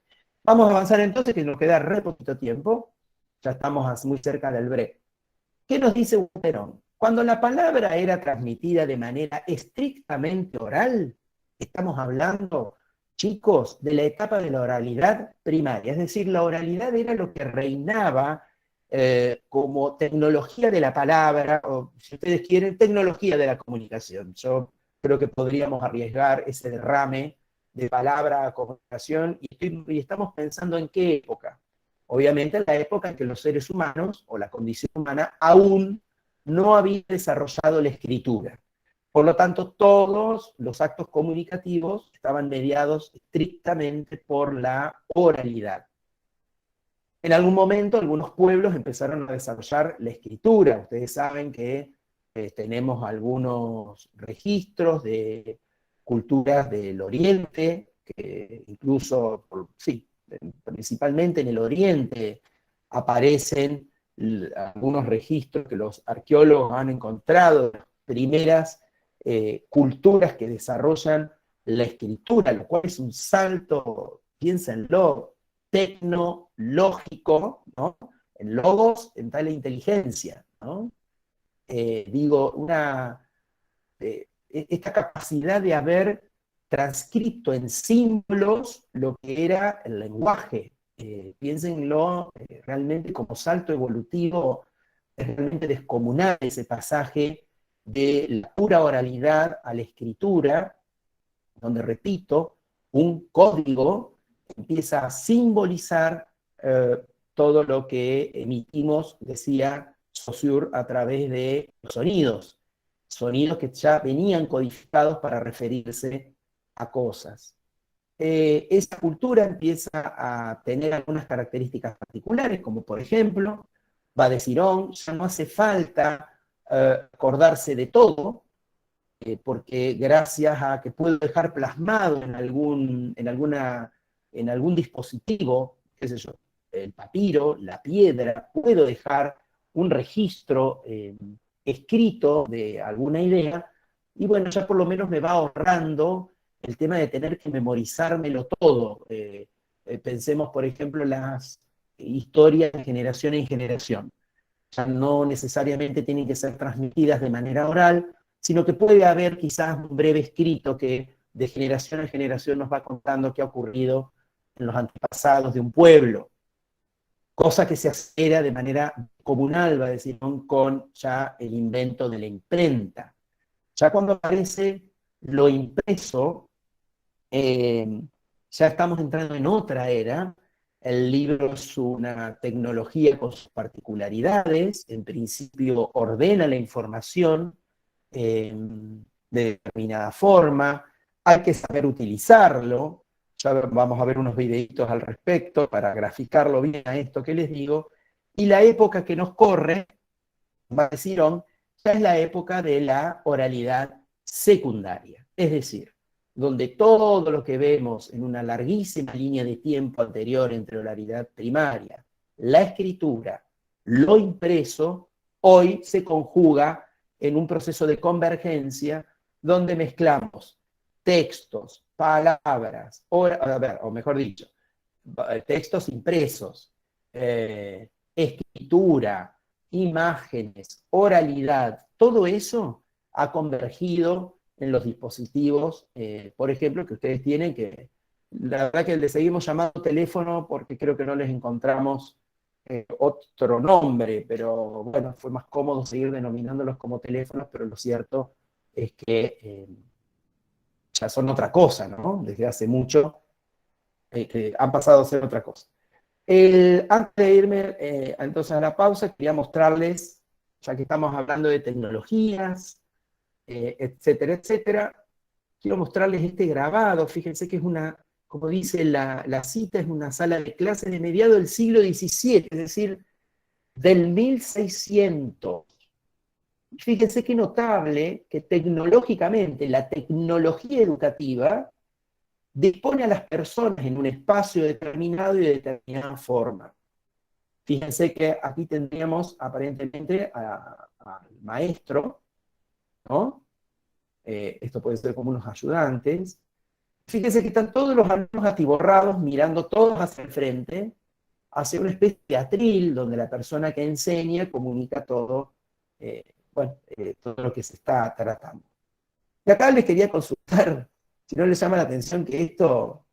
vamos a avanzar entonces, que nos queda re poquito tiempo, ya estamos muy cerca del break. ¿Qué nos dice Buterón? Cuando la palabra era transmitida de manera estrictamente oral, estamos hablando, chicos, de la etapa de la oralidad primaria, es decir, la oralidad era lo que reinaba como tecnología de la palabra, o si ustedes quieren, tecnología de la comunicación. Yo creo que podríamos arriesgar ese derrame de palabra a comunicación, y estamos pensando en qué época. Obviamente en la época en que los seres humanos, o la condición humana, aún no había desarrollado la escritura. Por lo tanto, todos los actos comunicativos estaban mediados estrictamente por la oralidad. En algún momento, algunos pueblos empezaron a desarrollar la escritura. Ustedes saben que tenemos algunos registros de culturas del Oriente, que incluso, sí, principalmente en el Oriente, aparecen algunos registros que los arqueólogos han encontrado, las primeras culturas que desarrollan la escritura, lo cual es un salto, piénsenlo, tecnológico, ¿no? En logos, en tal inteligencia, ¿no? Esta capacidad de haber transcrito en símbolos lo que era el lenguaje. Piénsenlo realmente como salto evolutivo, es realmente descomunal ese pasaje de la pura oralidad a la escritura, donde, repito, un código empieza a simbolizar todo lo que emitimos, decía Saussure, a través de los sonidos. sonidos que ya venían codificados para referirse a cosas. Esa cultura empieza a tener algunas características particulares, como por ejemplo, va a decir, ya no hace falta acordarse de todo, porque gracias a que puedo dejar plasmado en algún dispositivo, qué sé yo, el papiro, la piedra, puedo dejar un registro escrito de alguna idea, y bueno, ya por lo menos me va ahorrando el tema de tener que memorizármelo todo. Pensemos, por ejemplo, las historias de generación en generación. Ya no necesariamente tienen que ser transmitidas de manera oral, sino que puede haber quizás un breve escrito que de generación en generación nos va contando qué ha ocurrido en los antepasados de un pueblo, cosa que se acelera de manera comunal, va a decir, con ya el invento de la imprenta. Ya cuando aparece lo impreso, ya estamos entrando en otra era. El libro es una tecnología con sus particularidades, en principio ordena la información de determinada forma, hay que saber utilizarlo. Ya vamos a ver unos videitos al respecto para graficarlo bien a esto que les digo, y la época que nos corre, va a decir ya es la época de la oralidad secundaria, es decir, donde todo lo que vemos en una larguísima línea de tiempo anterior entre oralidad primaria, la escritura, lo impreso, hoy se conjuga en un proceso de convergencia donde mezclamos textos, palabras, o mejor dicho, textos impresos, escritura, imágenes, oralidad, todo eso ha convergido en los dispositivos, por ejemplo, que ustedes tienen, que la verdad que le seguimos llamando teléfono porque creo que no les encontramos otro nombre, pero bueno, fue más cómodo seguir denominándolos como teléfonos, pero lo cierto es que ya son otra cosa, ¿no? Desde hace mucho que han pasado a ser otra cosa. Antes de irme entonces a la pausa, quería mostrarles, ya que estamos hablando de tecnologías, etcétera, etcétera, quiero mostrarles este grabado. Fíjense que es como dice la cita, es una sala de clases de mediados del siglo XVII, es decir, del 1600. Fíjense qué notable que tecnológicamente la tecnología educativa dispone a las personas en un espacio determinado y de determinada forma. Fíjense que aquí tendríamos aparentemente al maestro, ¿no? Esto puede ser como unos ayudantes. Fíjense que están todos los alumnos atiborrados, mirando todos hacia el frente, hacia una especie de atril, donde la persona que enseña comunica todo, todo lo que se está tratando. Y acá les quería consultar, si no les llama la atención que esto,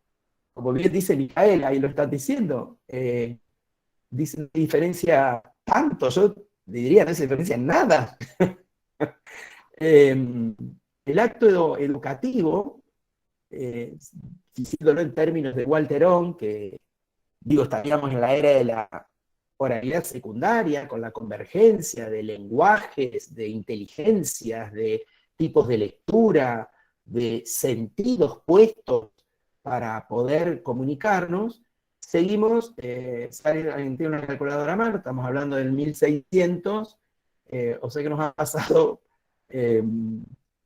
como bien dice Micaela, ahí lo están diciendo, dice no diferencia tanto, yo diría no se diferencia nada. El acto educativo, diciéndolo en términos de Walter, que digo, estaríamos en la era de la oralidad secundaria, con la convergencia de lenguajes, de inteligencias, de tipos de lectura, de sentidos puestos para poder comunicarnos, seguimos, tiene una calculadora a mano, estamos hablando del 1600, o sea que nos ha pasado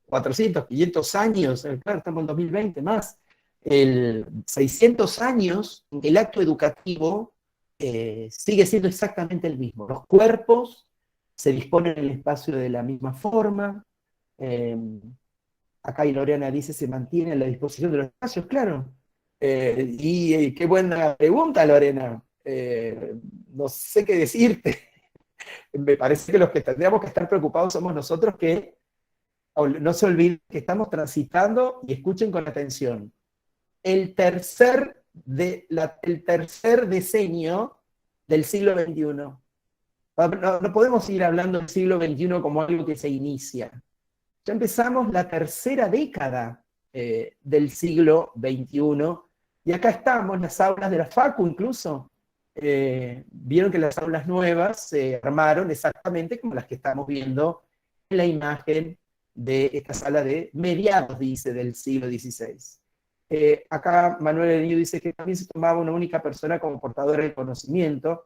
400, 500 años, claro, estamos en 2020 más, 600 años, el acto educativo sigue siendo exactamente el mismo. Los cuerpos se disponen en el espacio de la misma forma. Acá y Lorena dice, se mantiene a la disposición de los espacios, claro. Y qué buena pregunta, Lorena. No sé qué decirte. Me parece que los que tendríamos que estar preocupados somos nosotros, que no se olviden que estamos transitando, y escuchen con atención, el tercer decenio del siglo XXI. No podemos seguir hablando del siglo XXI como algo que se inicia. Ya empezamos la tercera década del siglo XXI, y acá estamos, las aulas de la Facu incluso. Vieron que las aulas nuevas se armaron exactamente como las que estamos viendo en la imagen de esta sala de mediados, dice, del siglo XVI. Acá Manuel Elío dice que también se tomaba una única persona como portadora del conocimiento,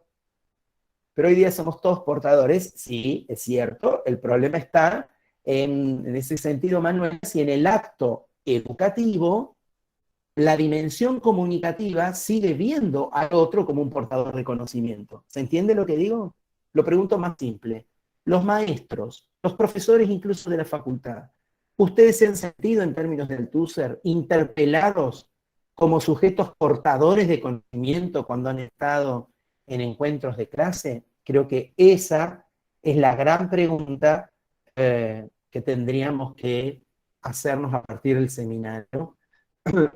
pero hoy día somos todos portadores. Sí, es cierto, el problema está en ese sentido, Manuel, si en el acto educativo la dimensión comunicativa sigue viendo al otro como un portador de conocimiento. ¿Se entiende lo que digo? Lo pregunto más simple. Los maestros, los profesores incluso de la facultad, ¿ustedes se han sentido en términos del TUSER interpelados como sujetos portadores de conocimiento cuando han estado en encuentros de clase? Creo que esa es la gran pregunta que tendríamos que hacernos a partir del seminario.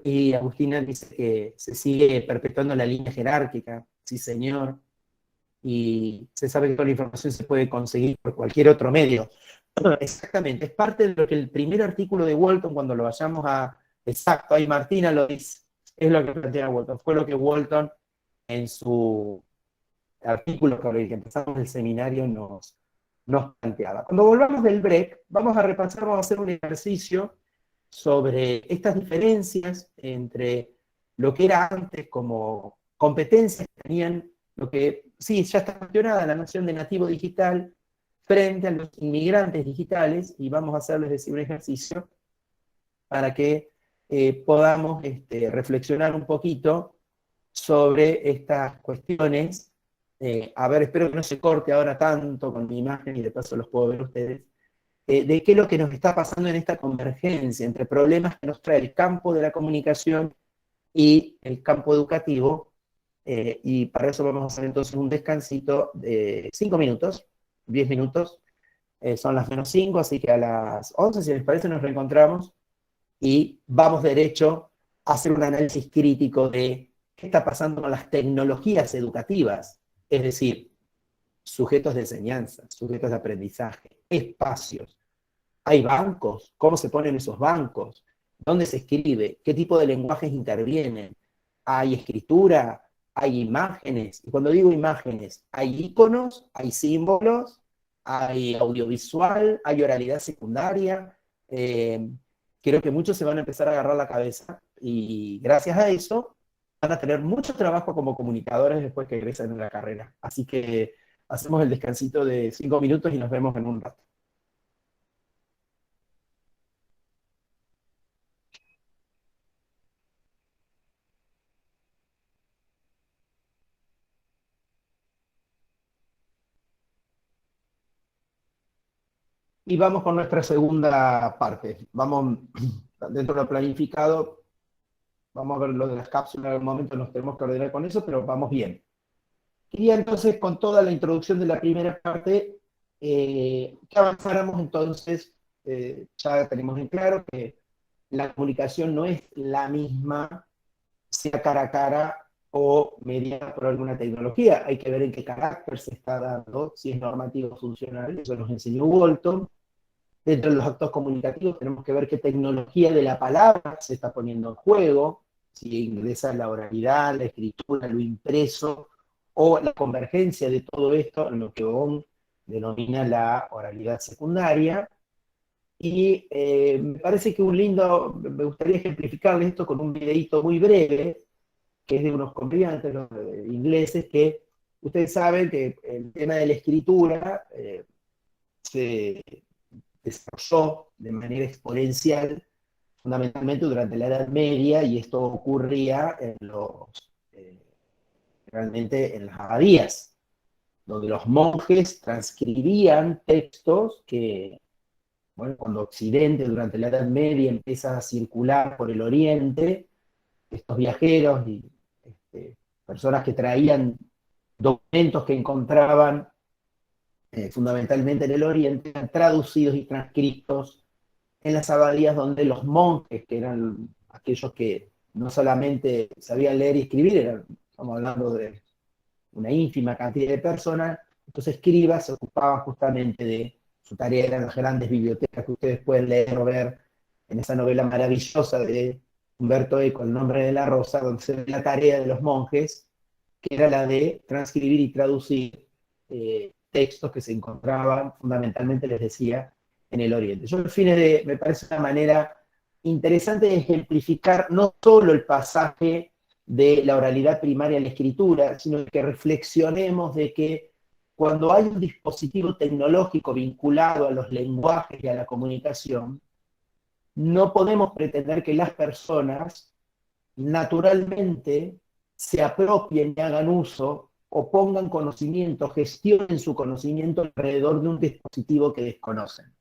Y Agustina dice que se sigue perpetuando la línea jerárquica. Sí, señor. Y se sabe que toda la información se puede conseguir por cualquier otro medio. Exactamente, es parte de lo que el primer artículo de Walton, cuando lo vayamos a... Exacto, ahí Martina lo dice, es lo que plantea Walton, fue lo que Walton en su artículo con el que empezamos el seminario nos planteaba. Cuando volvamos del break, vamos a repasar, vamos a hacer un ejercicio sobre estas diferencias entre lo que era antes como competencias que tenían, lo que sí, ya está cuestionada la noción de nativo digital frente a los inmigrantes digitales, y vamos a hacerles decir un ejercicio para que podamos reflexionar un poquito sobre estas cuestiones. A ver, espero que no se corte ahora tanto con mi imagen, y de paso los puedo ver ustedes, de qué es lo que nos está pasando en esta convergencia entre problemas que nos trae el campo de la comunicación y el campo educativo, y para eso vamos a hacer entonces un descansito de 5 minutos, 10 minutos, son las -5, así que a las 11, si les parece, nos reencontramos, y vamos derecho a hacer un análisis crítico de qué está pasando con las tecnologías educativas, es decir, sujetos de enseñanza, sujetos de aprendizaje, espacios. ¿Hay bancos? ¿Cómo se ponen esos bancos? ¿Dónde se escribe? ¿Qué tipo de lenguajes intervienen? ¿Hay escritura? ¿Hay imágenes? Y cuando digo imágenes, hay iconos, hay símbolos, hay audiovisual, hay oralidad secundaria. Creo que muchos se van a empezar a agarrar la cabeza, y gracias a eso van a tener mucho trabajo como comunicadores después que egresen en la carrera. Así que hacemos el descansito de 5 minutos y nos vemos en un rato. Y vamos con nuestra segunda parte. Vamos, dentro de lo planificado, vamos a ver lo de las cápsulas, en algún momento nos tenemos que ordenar con eso, pero vamos bien. Quería entonces, con toda la introducción de la primera parte, que avanzáramos entonces, ya tenemos en claro que la comunicación no es la misma, sea cara a cara o mediada por alguna tecnología. Hay que ver en qué carácter se está dando, si es normativo o funcional, eso nos enseñó Walton. Dentro de los actos comunicativos tenemos que ver qué tecnología de la palabra se está poniendo en juego, si ingresa la oralidad, la escritura, lo impreso, o la convergencia de todo esto en lo que Bohm denomina la oralidad secundaria. Y me parece que me gustaría ejemplificarles esto con un videíto muy breve, que es de unos comediantes ingleses, que ustedes saben que el tema de la escritura se desarrolló de manera exponencial, fundamentalmente durante la Edad Media, y esto ocurría realmente en las abadías, donde los monjes transcribían textos que, bueno, cuando Occidente durante la Edad Media empieza a circular por el Oriente, estos viajeros y personas que traían documentos que encontraban fundamentalmente en el Oriente, eran traducidos y transcritos en las abadías, donde los monjes, que eran aquellos que no solamente sabían leer y escribir, estamos hablando de una ínfima cantidad de personas, estos escribas se ocupaban justamente de su tarea, eran las grandes bibliotecas que ustedes pueden leer o ver en esa novela maravillosa de Humberto Eco, El nombre de la rosa, donde se ve la tarea de los monjes, que era la de transcribir y traducir textos que se encontraban, fundamentalmente les decía, en el Oriente. Yo me parece una manera interesante de ejemplificar no solo el pasaje de la oralidad primaria a la escritura, sino que reflexionemos de que cuando hay un dispositivo tecnológico vinculado a los lenguajes y a la comunicación, no podemos pretender que las personas naturalmente se apropien y hagan uso o pongan conocimiento, gestionen su conocimiento alrededor de un dispositivo que desconocen.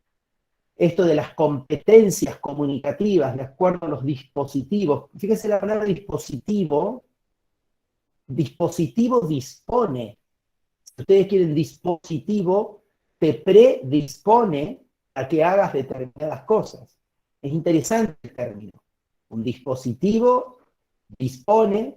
Esto de las competencias comunicativas de acuerdo a los dispositivos, fíjense la palabra dispositivo dispone. Si ustedes quieren dispositivo, te predispone a que hagas determinadas cosas. Es interesante el término. Un dispositivo dispone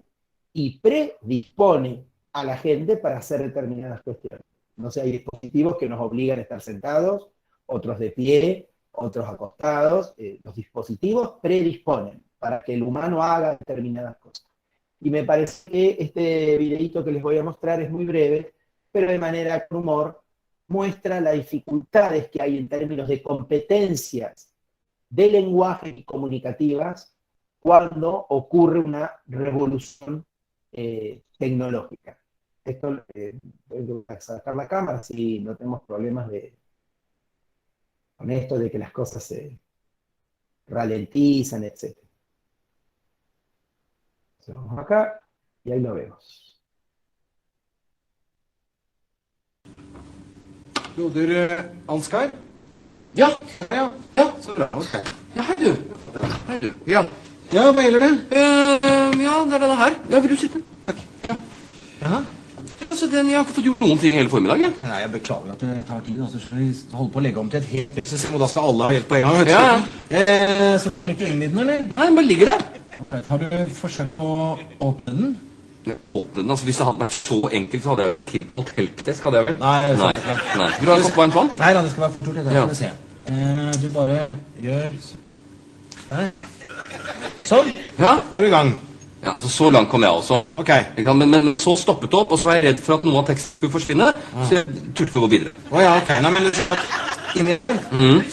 y predispone a la gente para hacer determinadas cuestiones. No sé, hay dispositivos que nos obligan a estar sentados, otros de pie, otros acostados. Los dispositivos predisponen para que el humano haga determinadas cosas. Y me parece que este videíto que les voy a mostrar es muy breve, pero de manera con humor muestra las dificultades que hay en términos de competencias de lenguaje y comunicativas cuando ocurre una revolución tecnológica. Esto, voy a sacar la cámara si no tenemos problemas con esto de que las cosas se ralentizan, etc. Entonces vamos acá y ahí lo vemos. Ansgar? Ja, så bra, Ansgar. Ja, hei du. Ja, hva gjelder det? Ja, det er denne her. Ja, vil du sitte? Takk. Ja. Altså, jeg har ikke fått gjort noen ting hele formiddagen. Nei, jeg beklager at det tar tid. Altså, så vi holder på å legge om til et helt vekselsystem, og da skal alle ha hjelp på en gang. Ja. Så er ikke inn i den, eller? Nei, den bare ligger der. Okay. Har du forsøkt å åpne den? Åpne den, altså hvis det hadde vært så enkelt, så hadde jeg ikke tilkalt helpdesk, hadde jeg vel? Nei. Vil du ha en kopp vann på den? Nei, det skal være for stort, det skal vi se. Du bare gjør der. Sånn. Ja. Er du i gang? Ja, så langt kom jeg også. Ok. Men så stoppet det opp, og så var jeg redd for at noe av teksten skulle forsvinne, så jeg turte ikke å gå videre. Åja, ok. Nei, men inni der,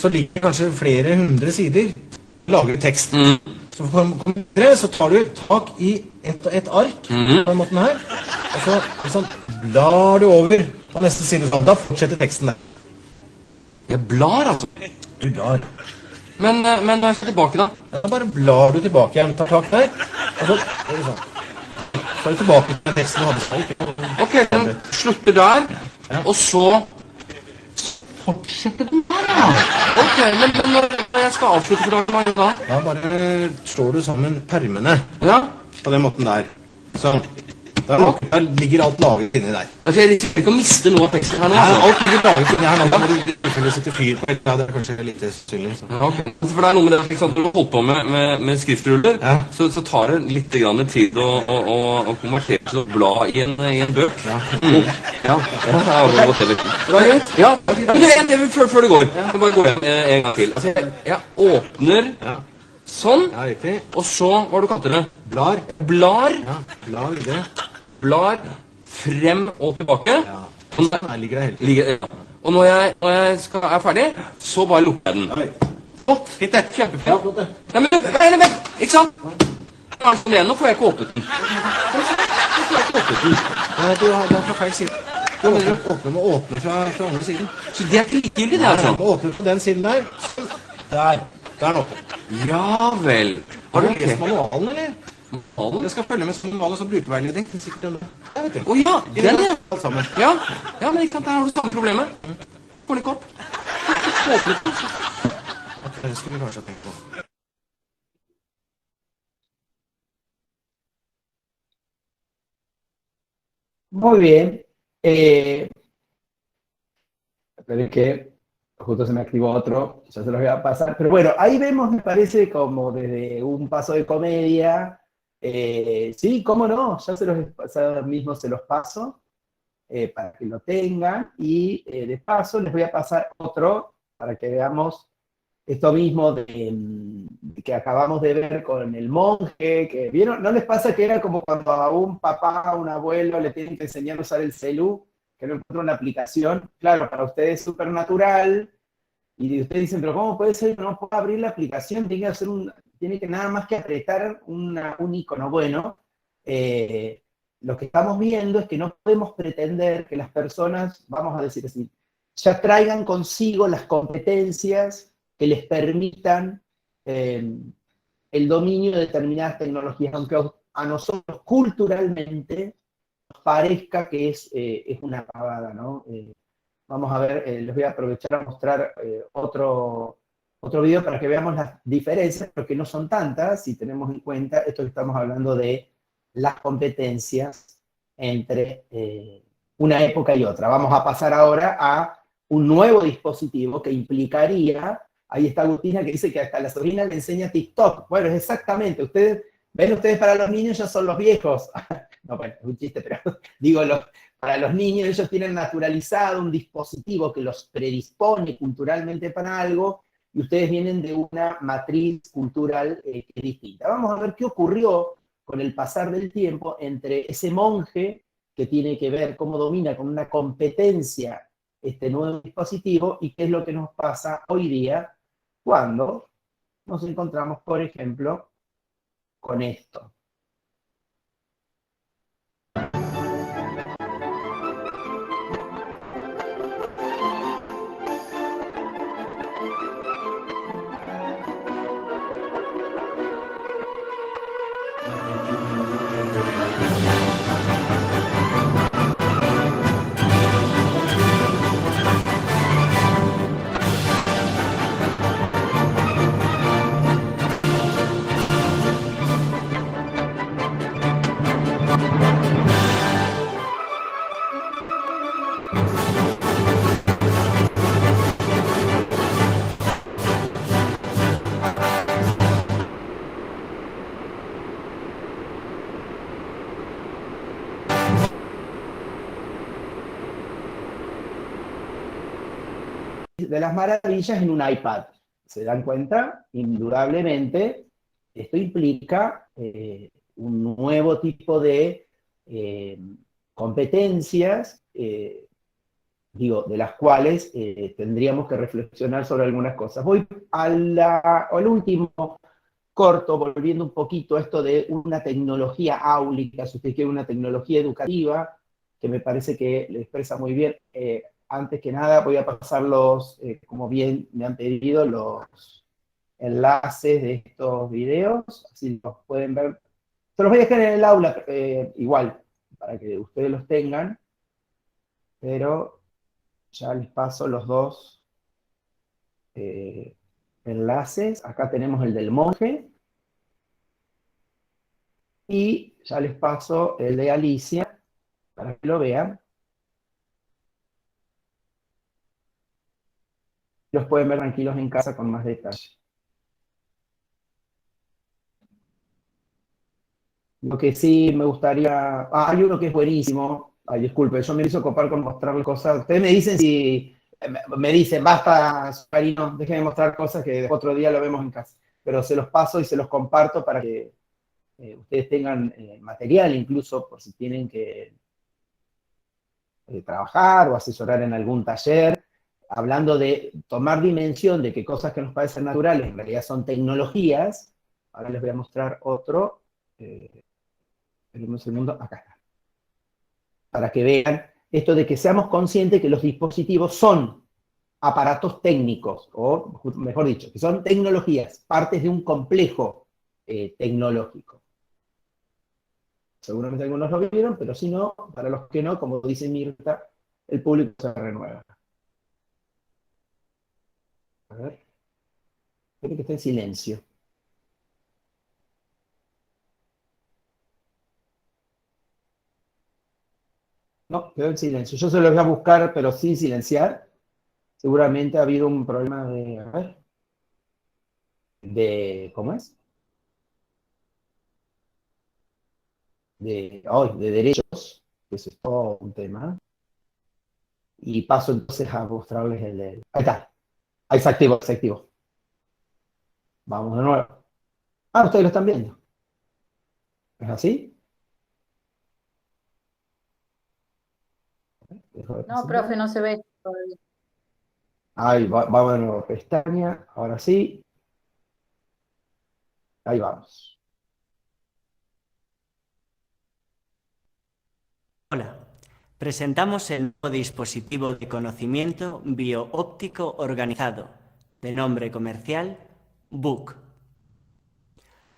så ligger det kanskje flere hundre sider. Lager tekst. Så for å komme videre, så tar du tak i et ark, på den måten her, og så sånn, blar du over på neste side, sånn. Da fortsetter teksten der. Jeg blar, altså? Du blar. Men da er jeg så tilbake da? Da bare blar du tilbake igjen, tar tak der, og så er det sånn. Så er du tilbake til teksten du hadde sånn. Ok, den slutter der, og så fortsetter den der, ja. Ok, men når jeg skal avslutte for dagen, hva gjør du da? Da bare slår du sammen permene. Ja. På den måten der. Sånn. Der ligger alt laget inni der. Altså, jeg risikerer ikke å miste noe av teksten her nå. Nei, alt ligger laget inni her nå. Da må du selvfølgelig sette fyr på. Ja, det er kanskje litt synlig. Ja, ok. For det er noe med det, når du holder på med skriftruller, så tar det litt grann tid å konvertere til å bla i en bøk. Ja. Ja, det er jo godt heller. Bra, greit? Ja, før du går. Jeg bare gå hjem en gang til. Altså, jeg åpner sånn, og så, hva du kaller det? Blar. Blar? Ja, blar det. Blar frem og tilbake. Ja, her ligger det hele tiden. Og når jeg er ferdig, så bare lukker jeg den. Flott, fint det. Kjempefint. Nei, men vent, ikke sant? Nå får jeg ikke åpnet den. Nei, du har fra feil side. Du må åpne fra andre siden. Så det er ikke likegyldig det, altså? Du må åpne på den siden der. Der. Der nå. Ja vel. Har du lest manualen, eller? Manualen? Jeg skal følge med som manualen som brukerveiledning. Sikkert den. Jeg vet det. Åja, den ja. Alt sammen. Ja, men ikke sant, der har du samme problemet. Får den ikke opp. Det skulle vi kanskje ha tenkt på. Muy bien. Esperen que justo se me activó otro, ya se los voy a pasar. Pero bueno, ahí vemos, me parece, como desde un paso de comedia. Sí, cómo no, ya mismo se los paso para que lo tengan. Y de paso les voy a pasar otro para que veamos esto mismo que acabamos de ver con el monje. Que, ¿vieron? ¿No les pasa que era como cuando a un papá, a un abuelo le tienen que enseñar a usar el celu? Que no encuentro una aplicación? Claro, para ustedes es súper natural, Y ustedes dicen, pero ¿cómo puede ser que no pueda abrir la aplicación? Tiene que nada más que apretar un icono. Bueno, lo que estamos viendo es que no podemos pretender que las personas, vamos a decir así, ya traigan consigo las competencias que les permitan el dominio de determinadas tecnologías, aunque a nosotros culturalmente nos parezca que es una pavada, ¿no? Vamos a ver, les voy a aprovechar a mostrar otro video para que veamos las diferencias, pero que no son tantas, si tenemos en cuenta esto que estamos hablando de las competencias entre una época y otra. Vamos a pasar ahora a un nuevo dispositivo que implicaría, ahí está Agustina que dice que hasta la sobrina le enseña TikTok. Bueno, es exactamente, ustedes para los niños ya son los viejos. No, bueno, es un chiste, pero digo, para los niños ellos tienen naturalizado un dispositivo que los predispone culturalmente para algo, y ustedes vienen de una matriz cultural que es distinta. Vamos a ver qué ocurrió con el pasar del tiempo entre ese monje que tiene que ver cómo domina con una competencia este nuevo dispositivo y qué es lo que nos pasa hoy día cuando nos encontramos, por ejemplo, con esto. De las maravillas en un iPad. ¿Se dan cuenta? Indudablemente, esto implica un nuevo tipo de competencias, de las cuales tendríamos que reflexionar sobre algunas cosas. Voy al último corto, volviendo un poquito a esto de una tecnología áulica, si usted quiere una tecnología educativa, que me parece que le expresa muy bien. Antes que nada voy a pasar como bien me han pedido, los enlaces de estos videos, así los pueden ver. Se los voy a dejar en el aula igual, para que ustedes los tengan, pero ya les paso los dos enlaces. Acá tenemos el del monje, y ya les paso el de Alicia, para que lo vean. Los pueden ver tranquilos en casa con más detalle. Lo que sí me gustaría... hay uno que es buenísimo. Ay, disculpe, yo me hizo copar con mostrarle cosas. Ustedes me dicen si... Me dicen, basta, Karino, déjenme mostrar cosas que otro día lo vemos en casa. Pero se los paso y se los comparto para que ustedes tengan material, incluso por si tienen que trabajar o asesorar en algún taller, hablando de tomar dimensión de que cosas que nos parecen naturales en realidad son tecnologías. Ahora les voy a mostrar otro. En un segundo, acá está. Para que vean esto de que seamos conscientes que los dispositivos son aparatos técnicos, o mejor dicho, que son tecnologías, partes de un complejo tecnológico. Seguramente algunos lo vieron, pero si no, para los que no, como dice Mirta, el público se renueva. A ver. Espero que esté en silencio. No, quedó en silencio. Yo se los voy a buscar, pero sin silenciar. Seguramente ha habido un problema de... A ver. ¿Cómo es? De derechos, que eso es todo un tema. Y paso entonces a mostrarles el de... Ahí está. Ahí se activó, se activó. Vamos de nuevo. Ah, ustedes lo están viendo. ¿Es así? No, profe, no se ve todavía. Ahí va, vamos a nuevo, pestaña, ahora sí. Ahí vamos. Hola, presentamos el nuevo dispositivo de conocimiento bioóptico organizado, de nombre comercial BOOK.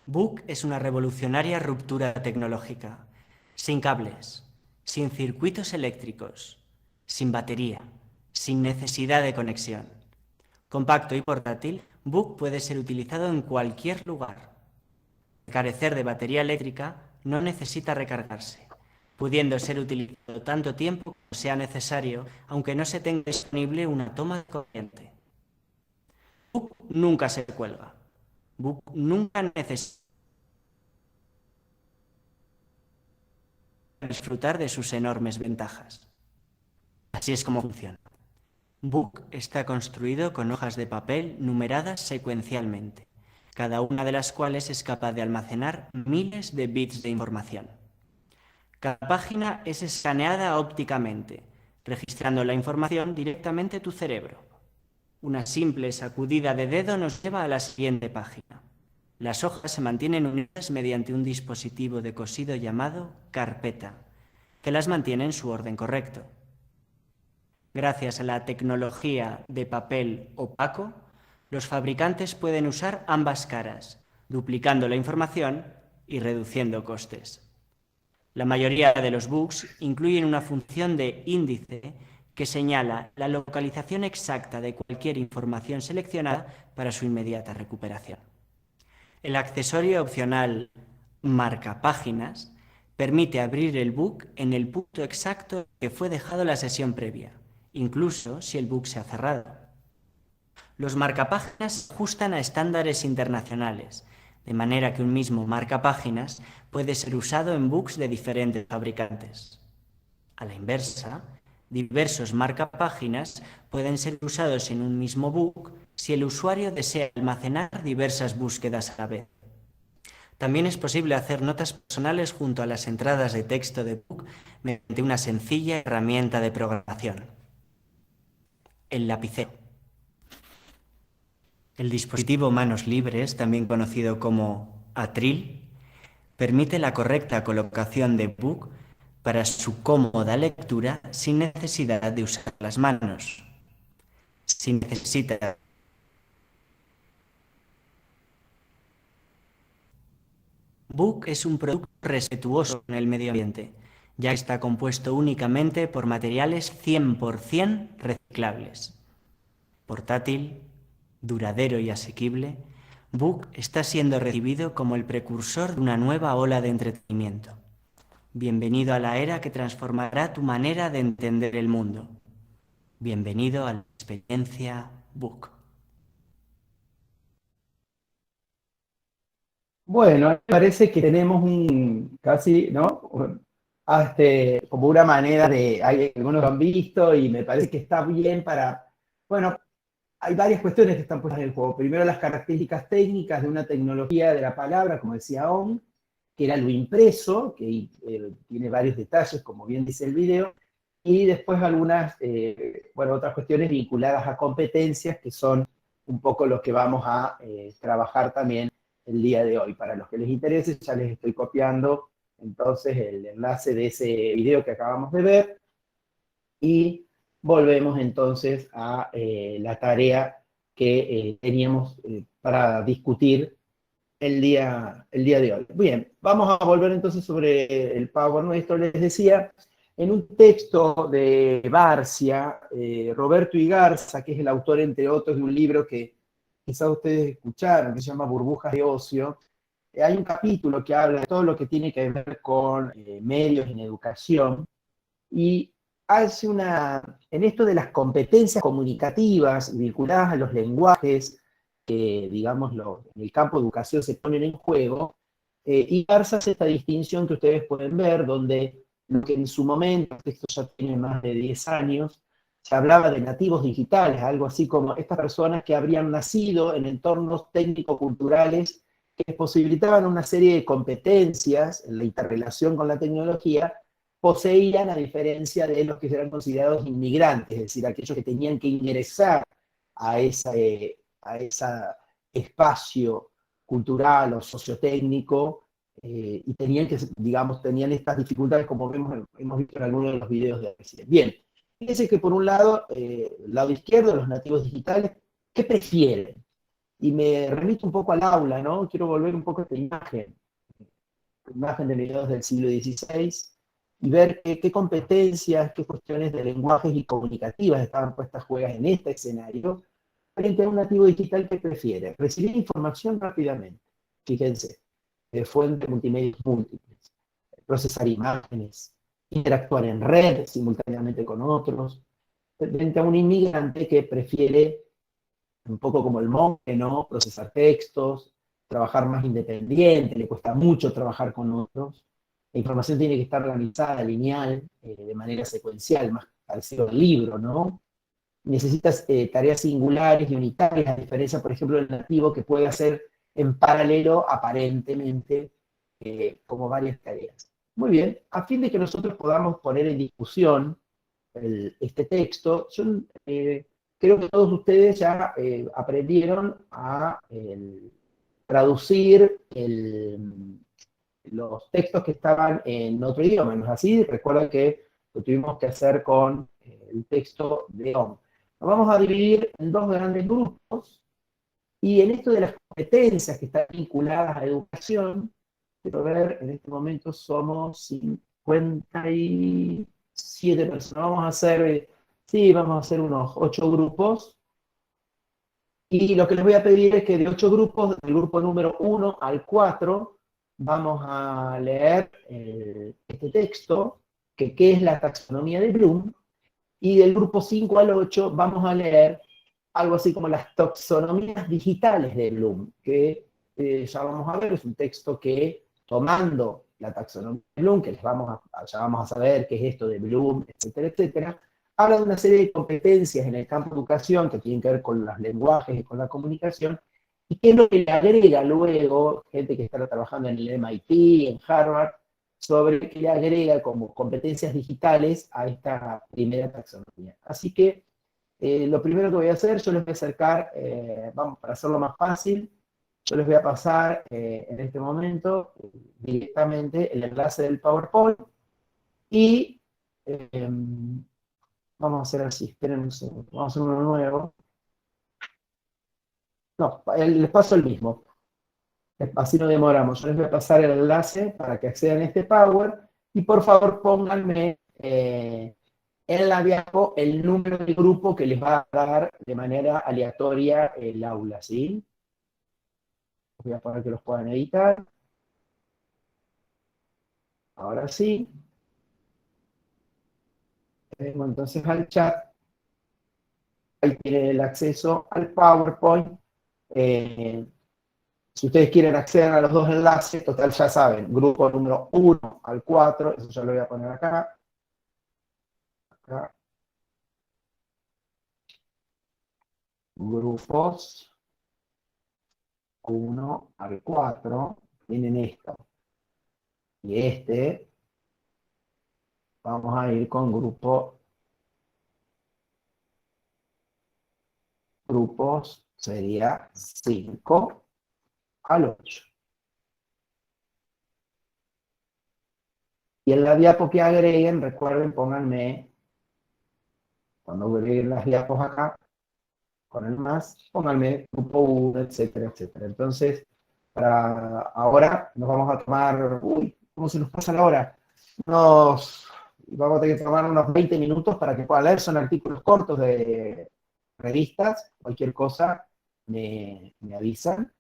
BOOK es una revolucionaria ruptura tecnológica, sin cables, sin circuitos eléctricos, sin batería, sin necesidad de conexión. Compacto y portátil, BOOK puede ser utilizado en cualquier lugar. Al carecer de batería eléctrica, no necesita recargarse, pudiendo ser utilizado tanto tiempo como sea necesario, aunque no se tenga disponible una toma de corriente. BOOK nunca se cuelga. BOOK nunca necesita disfrutar de sus enormes ventajas. Así es como funciona. BOOK está construido con hojas de papel numeradas secuencialmente, cada una de las cuales es capaz de almacenar miles de bits de información. Cada página es escaneada ópticamente, registrando la información directamente a tu cerebro. Una simple sacudida de dedo nos lleva a la siguiente página. Las hojas se mantienen unidas mediante un dispositivo de cosido llamado carpeta, que las mantiene en su orden correcto. Gracias a la tecnología de papel opaco, los fabricantes pueden usar ambas caras, duplicando la información y reduciendo costes. La mayoría de los books incluyen una función de índice que señala la localización exacta de cualquier información seleccionada para su inmediata recuperación. El accesorio opcional marcapáginas permite abrir el book en el punto exacto que fue dejado la sesión previa, incluso si el book se ha cerrado. Los marcapáginas se ajustan a estándares internacionales, de manera que un mismo marcapáginas puede ser usado en books de diferentes fabricantes. A la inversa, diversos marcapáginas pueden ser usados en un mismo book si el usuario desea almacenar diversas búsquedas a la vez. También es posible hacer notas personales junto a las entradas de texto de book mediante una sencilla herramienta de programación: el lapicero. El dispositivo manos libres, también conocido como atril, permite la correcta colocación de book para su cómoda lectura sin necesidad de usar las manos. Si necesita BOOK es un producto respetuoso con el medio ambiente, ya que está compuesto únicamente por materiales 100% reciclables. Portátil, duradero y asequible, BOOK está siendo recibido como el precursor de una nueva ola de entretenimiento. Bienvenido a la era que transformará tu manera de entender el mundo. Bienvenido a la experiencia BOOK. Bueno, me parece que tenemos un casi, ¿no? Como una manera de, algunos lo han visto y me parece que está bien para, bueno, hay varias cuestiones que están puestas en el juego. Primero, las características técnicas de una tecnología de la palabra, como decía On, que era lo impreso, que tiene varios detalles, como bien dice el video, y después algunas, otras cuestiones vinculadas a competencias, que son un poco lo que vamos a trabajar también el día de hoy. Para los que les interese, ya les estoy copiando entonces el enlace de ese video que acabamos de ver, y volvemos entonces a la tarea que teníamos para discutir el día de hoy. Bien, vamos a volver entonces sobre el Power nuestro. Les decía, en un texto de Barcia, Roberto Igarza, que es el autor, entre otros, de un libro que quizás ustedes escucharon, que se llama Burbujas de Ocio, hay un capítulo que habla de todo lo que tiene que ver con medios en educación, y hace en esto de las competencias comunicativas vinculadas a los lenguajes, que, digamos, en el campo de educación se ponen en juego, y Garza hace esta distinción que ustedes pueden ver, donde lo que en su momento, esto ya tiene más de 10 años, se hablaba de nativos digitales, algo así como estas personas que habrían nacido en entornos técnico-culturales que posibilitaban una serie de competencias en la interrelación con la tecnología, poseían, a diferencia de los que eran considerados inmigrantes, es decir, aquellos que tenían que ingresar a ese espacio cultural o sociotécnico, y tenían que, digamos, tenían estas dificultades como hemos visto en algunos de los videos de recién. Bien, fíjense que por un lado, el lado izquierdo, los nativos digitales, ¿qué prefieren? Y me remito un poco al aula, ¿no? Quiero volver un poco a esta imagen de mediados del siglo XVI, y ver qué competencias, qué cuestiones de lenguajes y comunicativas estaban puestas juegas en este escenario, frente a un nativo digital que prefiere recibir información rápidamente, fíjense, de fuentes multimedia múltiples, procesar imágenes, interactuar en red simultáneamente con otros, frente a un inmigrante que prefiere, un poco como el monje, ¿no? Procesar textos, trabajar más independiente, le cuesta mucho trabajar con otros. La información tiene que estar organizada, lineal, de manera secuencial, más parecido al libro, ¿no? Necesitas tareas singulares y unitarias, a diferencia, por ejemplo, del nativo, que puede hacer en paralelo, aparentemente, como varias tareas. Muy bien, a fin de que nosotros podamos poner en discusión este texto, yo creo que todos ustedes ya aprendieron a traducir los textos que estaban en otro idioma, ¿no es así? Recuerden que lo tuvimos que hacer con el texto de OM. Nos vamos a dividir en dos grandes grupos, y en esto de las competencias que están vinculadas a educación, quiero ver, en este momento somos 57 personas, vamos a hacer, sí, vamos a hacer unos 8 grupos, y lo que les voy a pedir es que de 8 grupos, del grupo número 1 al 4, vamos a leer este texto, que qué es la taxonomía de Bloom, y del grupo 5 al 8 vamos a leer algo así como las taxonomías digitales de Bloom, que ya vamos a ver, es un texto que, tomando la taxonomía de Bloom, que ya vamos a saber qué es esto de Bloom, etcétera, etcétera, habla de una serie de competencias en el campo de educación que tienen que ver con los lenguajes y con la comunicación, y qué es lo que le agrega luego gente que está trabajando en el MIT, en Harvard, sobre qué le agrega como competencias digitales a esta primera taxonomía. Así que lo primero que voy a hacer, yo les voy a acercar, vamos, para hacerlo más fácil, yo les voy a pasar en este momento directamente el enlace del PowerPoint, y vamos a hacer así, esperen un segundo, vamos a hacer uno nuevo. No, les paso el mismo. Así no demoramos. Yo les voy a pasar el enlace para que accedan a este Power, y por favor pónganme en la diapo el número del grupo que les va a dar de manera aleatoria el aula, ¿sí? Voy a poner que los puedan editar. Ahora sí. Vengo entonces al chat. Ahí tienen el acceso al PowerPoint. Si ustedes quieren acceder a los dos enlaces, total ya saben, grupo número 1 al 4, eso ya lo voy a poner acá. Acá. Grupos 1 al 4, tienen esto. Y este, vamos a ir con grupos, sería 5 al 8. Y en la diapo que agreguen, recuerden, pónganme, cuando agreguen las diapos acá, con el más, pónganme grupo 1, etcétera, etcétera. Entonces, para ahora nos vamos a tomar, ¿cómo se nos pasa la hora? Vamos a tener que tomar unos 20 minutos para que puedan leer, son artículos cortos de revistas, cualquier cosa me avisan,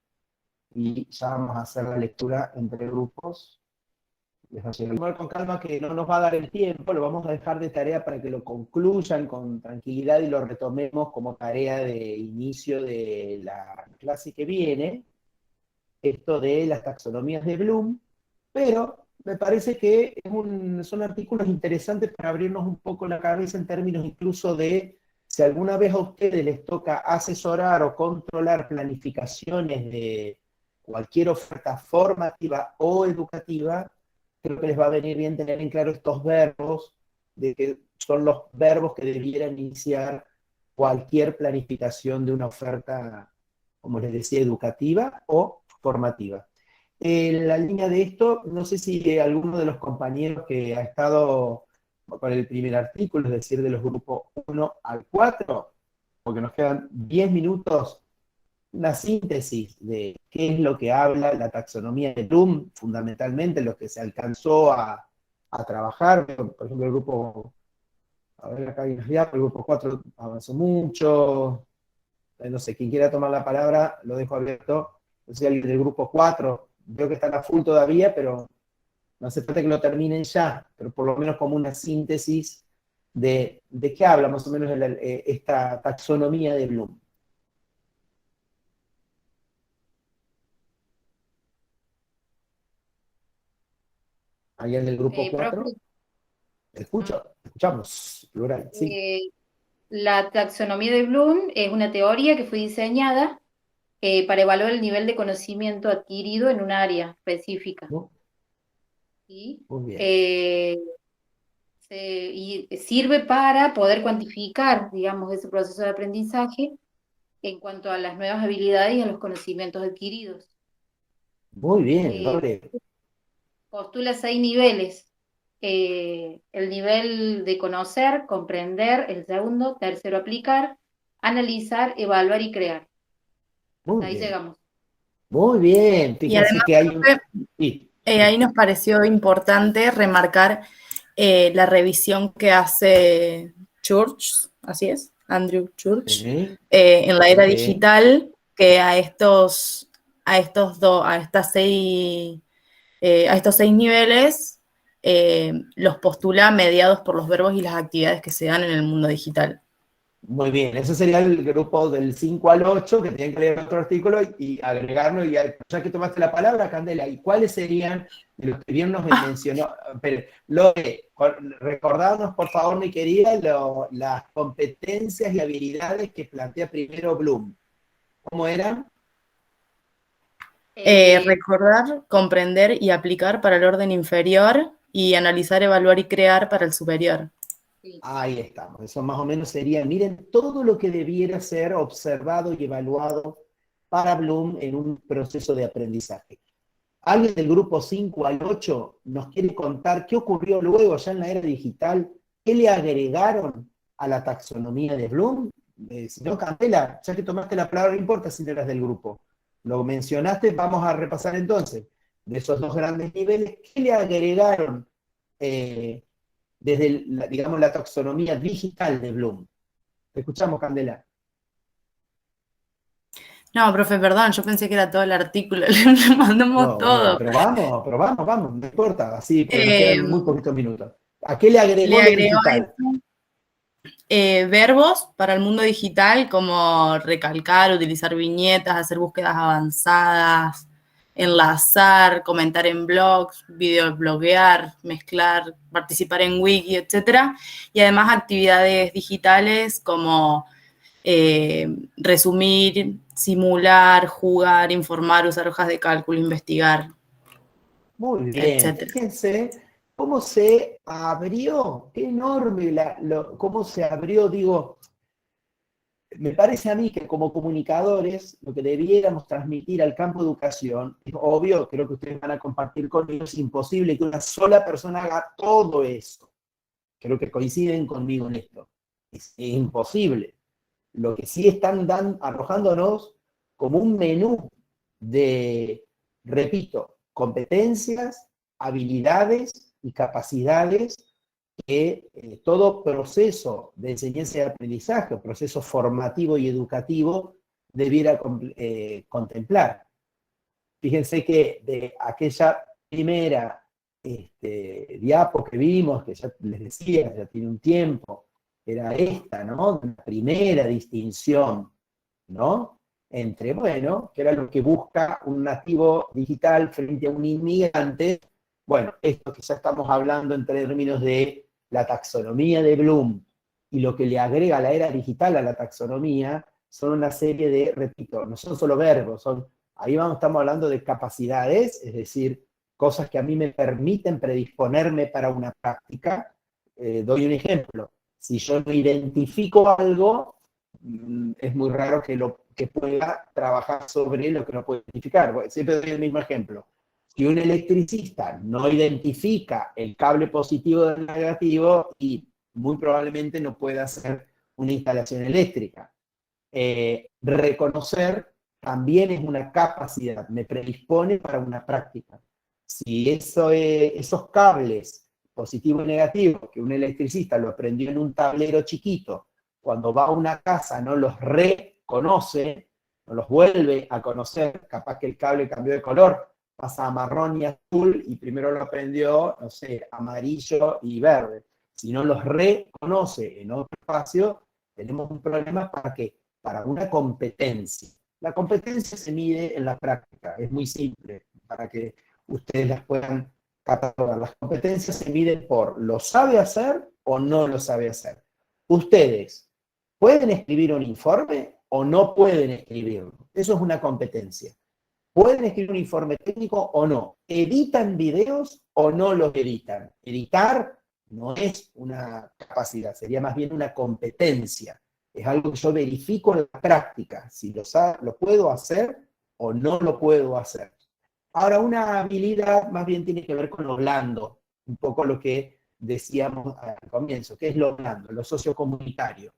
y ya vamos a hacer la lectura entre grupos. Con calma, que no nos va a dar el tiempo, lo vamos a dejar de tarea para que lo concluyan con tranquilidad y lo retomemos como tarea de inicio de la clase que viene, esto de las taxonomías de Bloom, pero me parece que son artículos interesantes para abrirnos un poco la cabeza en términos incluso de si alguna vez a ustedes les toca asesorar o controlar planificaciones de cualquier oferta formativa o educativa, creo que les va a venir bien tener en claro estos verbos, de que son los verbos que debieran iniciar cualquier planificación de una oferta, como les decía, educativa o formativa. En la línea de esto, no sé si alguno de los compañeros que ha estado con el primer artículo, es decir, de los grupos 1 al 4, porque nos quedan 10 minutos, una síntesis de qué es lo que habla la taxonomía de Bloom, fundamentalmente lo que se alcanzó a trabajar. Por ejemplo, el grupo, a ver, acá hay unos diapos, el grupo 4 avanzó mucho, no sé, quien quiera tomar la palabra, lo dejo abierto. No sé si alguien del grupo 4, veo que están a full todavía, pero no hace falta que lo terminen ya, pero por lo menos como una síntesis de qué habla más o menos esta taxonomía de Bloom. ¿Alguien del grupo 4? Profe, Escuchamos, plural, sí. la taxonomía de Bloom es una teoría que fue diseñada para evaluar el nivel de conocimiento adquirido en un área específica. ¿Sí? Muy bien. Y sirve para poder cuantificar, digamos, ese proceso de aprendizaje en cuanto a las nuevas habilidades y a los conocimientos adquiridos. Muy bien, Lore. Postula 6 niveles. El nivel de conocer, comprender, el segundo, tercero aplicar, analizar, evaluar y crear. Muy Ahí bien. llegamos. Muy bien. Y Fíjense además, que hay profe, sí. ahí nos pareció importante remarcar la revisión que hace Church, así es, Andrew Church, Sí. en la era Sí. digital, que a estos 6 niveles los postula mediados por los verbos y las actividades que se dan en el mundo digital. Muy bien, ese sería el grupo del 5 al 8, que tienen que leer otro artículo y agregarlo. Y ya que tomaste la palabra, Candela, ¿y cuáles serían de los que bien nos mencionó? Pero, Lore, recordanos, por favor, mi querida, las competencias y habilidades que plantea primero Bloom. ¿Cómo eran? Recordar, comprender y aplicar para el orden inferior y analizar, evaluar y crear para el superior. Ahí estamos, eso más o menos sería, miren, todo lo que debiera ser observado y evaluado para Bloom en un proceso de aprendizaje. ¿Alguien del grupo 5 al 8 nos quiere contar qué ocurrió luego ya en la era digital? ¿Qué le agregaron a la taxonomía de Bloom? Si no, Candela, ya que tomaste la palabra, no importa si no eras del grupo. Lo mencionaste, vamos a repasar entonces. De esos dos grandes niveles, ¿qué le agregaron desde, digamos, la taxonomía digital de Bloom? Te escuchamos, Candela. No, profe, perdón, yo pensé que era todo el artículo, le mandamos No, todo. pero vamos, no importa, así, porque nos quedan muy poquitos minutos. ¿A qué le agregó Le lo agregó digital? verbos para el mundo digital como recalcar, utilizar viñetas, hacer búsquedas avanzadas, enlazar, comentar en blogs, videobloguear, mezclar, participar en wiki, etc. Y además actividades digitales como resumir, simular, jugar, informar, usar hojas de cálculo, investigar, Muy bien, etc. fíjense cómo se abrió, qué enorme, cómo se abrió, digo, me parece a mí que como comunicadores lo que debiéramos transmitir al campo de educación, es obvio, creo que ustedes van a compartir conmigo, es imposible que una sola persona haga todo eso. Creo que coinciden conmigo en esto. Es imposible. Lo que sí están arrojándonos como un menú de, repito, competencias, habilidades y capacidades que todo proceso de enseñanza y aprendizaje, proceso formativo y educativo, debiera contemplar. Fíjense que de aquella primera diapo que vimos, que ya les decía, ya tiene un tiempo, era esta, ¿no? La primera distinción, ¿no? Entre, bueno, que era lo que busca un nativo digital frente a un inmigrante. Bueno, esto que ya estamos hablando en términos de la taxonomía de Bloom y lo que le agrega la era digital a la taxonomía, son una serie de, repito, no son solo verbos, estamos hablando de capacidades, es decir, cosas que a mí me permiten predisponerme para una práctica. Doy un ejemplo. Si yo no identifico algo, es muy raro que pueda trabajar sobre lo que no puede identificar. Bueno, siempre doy el mismo ejemplo. Si un electricista no identifica el cable positivo del negativo, y muy probablemente no pueda hacer una instalación eléctrica. Reconocer también es una capacidad, me predispone para una práctica. Si esos cables positivo y negativo, que un electricista lo aprendió en un tablero chiquito, cuando va a una casa no los reconoce, no los vuelve a conocer, capaz que el cable cambió de color, pasa a marrón y azul, y primero lo aprendió, no sé, amarillo y verde. Si no los reconoce en otro espacio, tenemos un problema para una competencia. La competencia se mide en la práctica, es muy simple, para que ustedes las puedan catalogar. Las competencias se miden por ¿lo sabe hacer o no lo sabe hacer? Ustedes, ¿pueden escribir un informe o no pueden escribirlo? Eso es una competencia. ¿Pueden escribir un informe técnico o no? ¿Editan videos o no los editan? Editar no es una capacidad, sería más bien una competencia. Es algo que yo verifico en la práctica, si lo puedo hacer o no lo puedo hacer. Ahora, una habilidad más bien tiene que ver con lo blando, un poco lo que decíamos al comienzo, que es lo blando, lo sociocomunitario.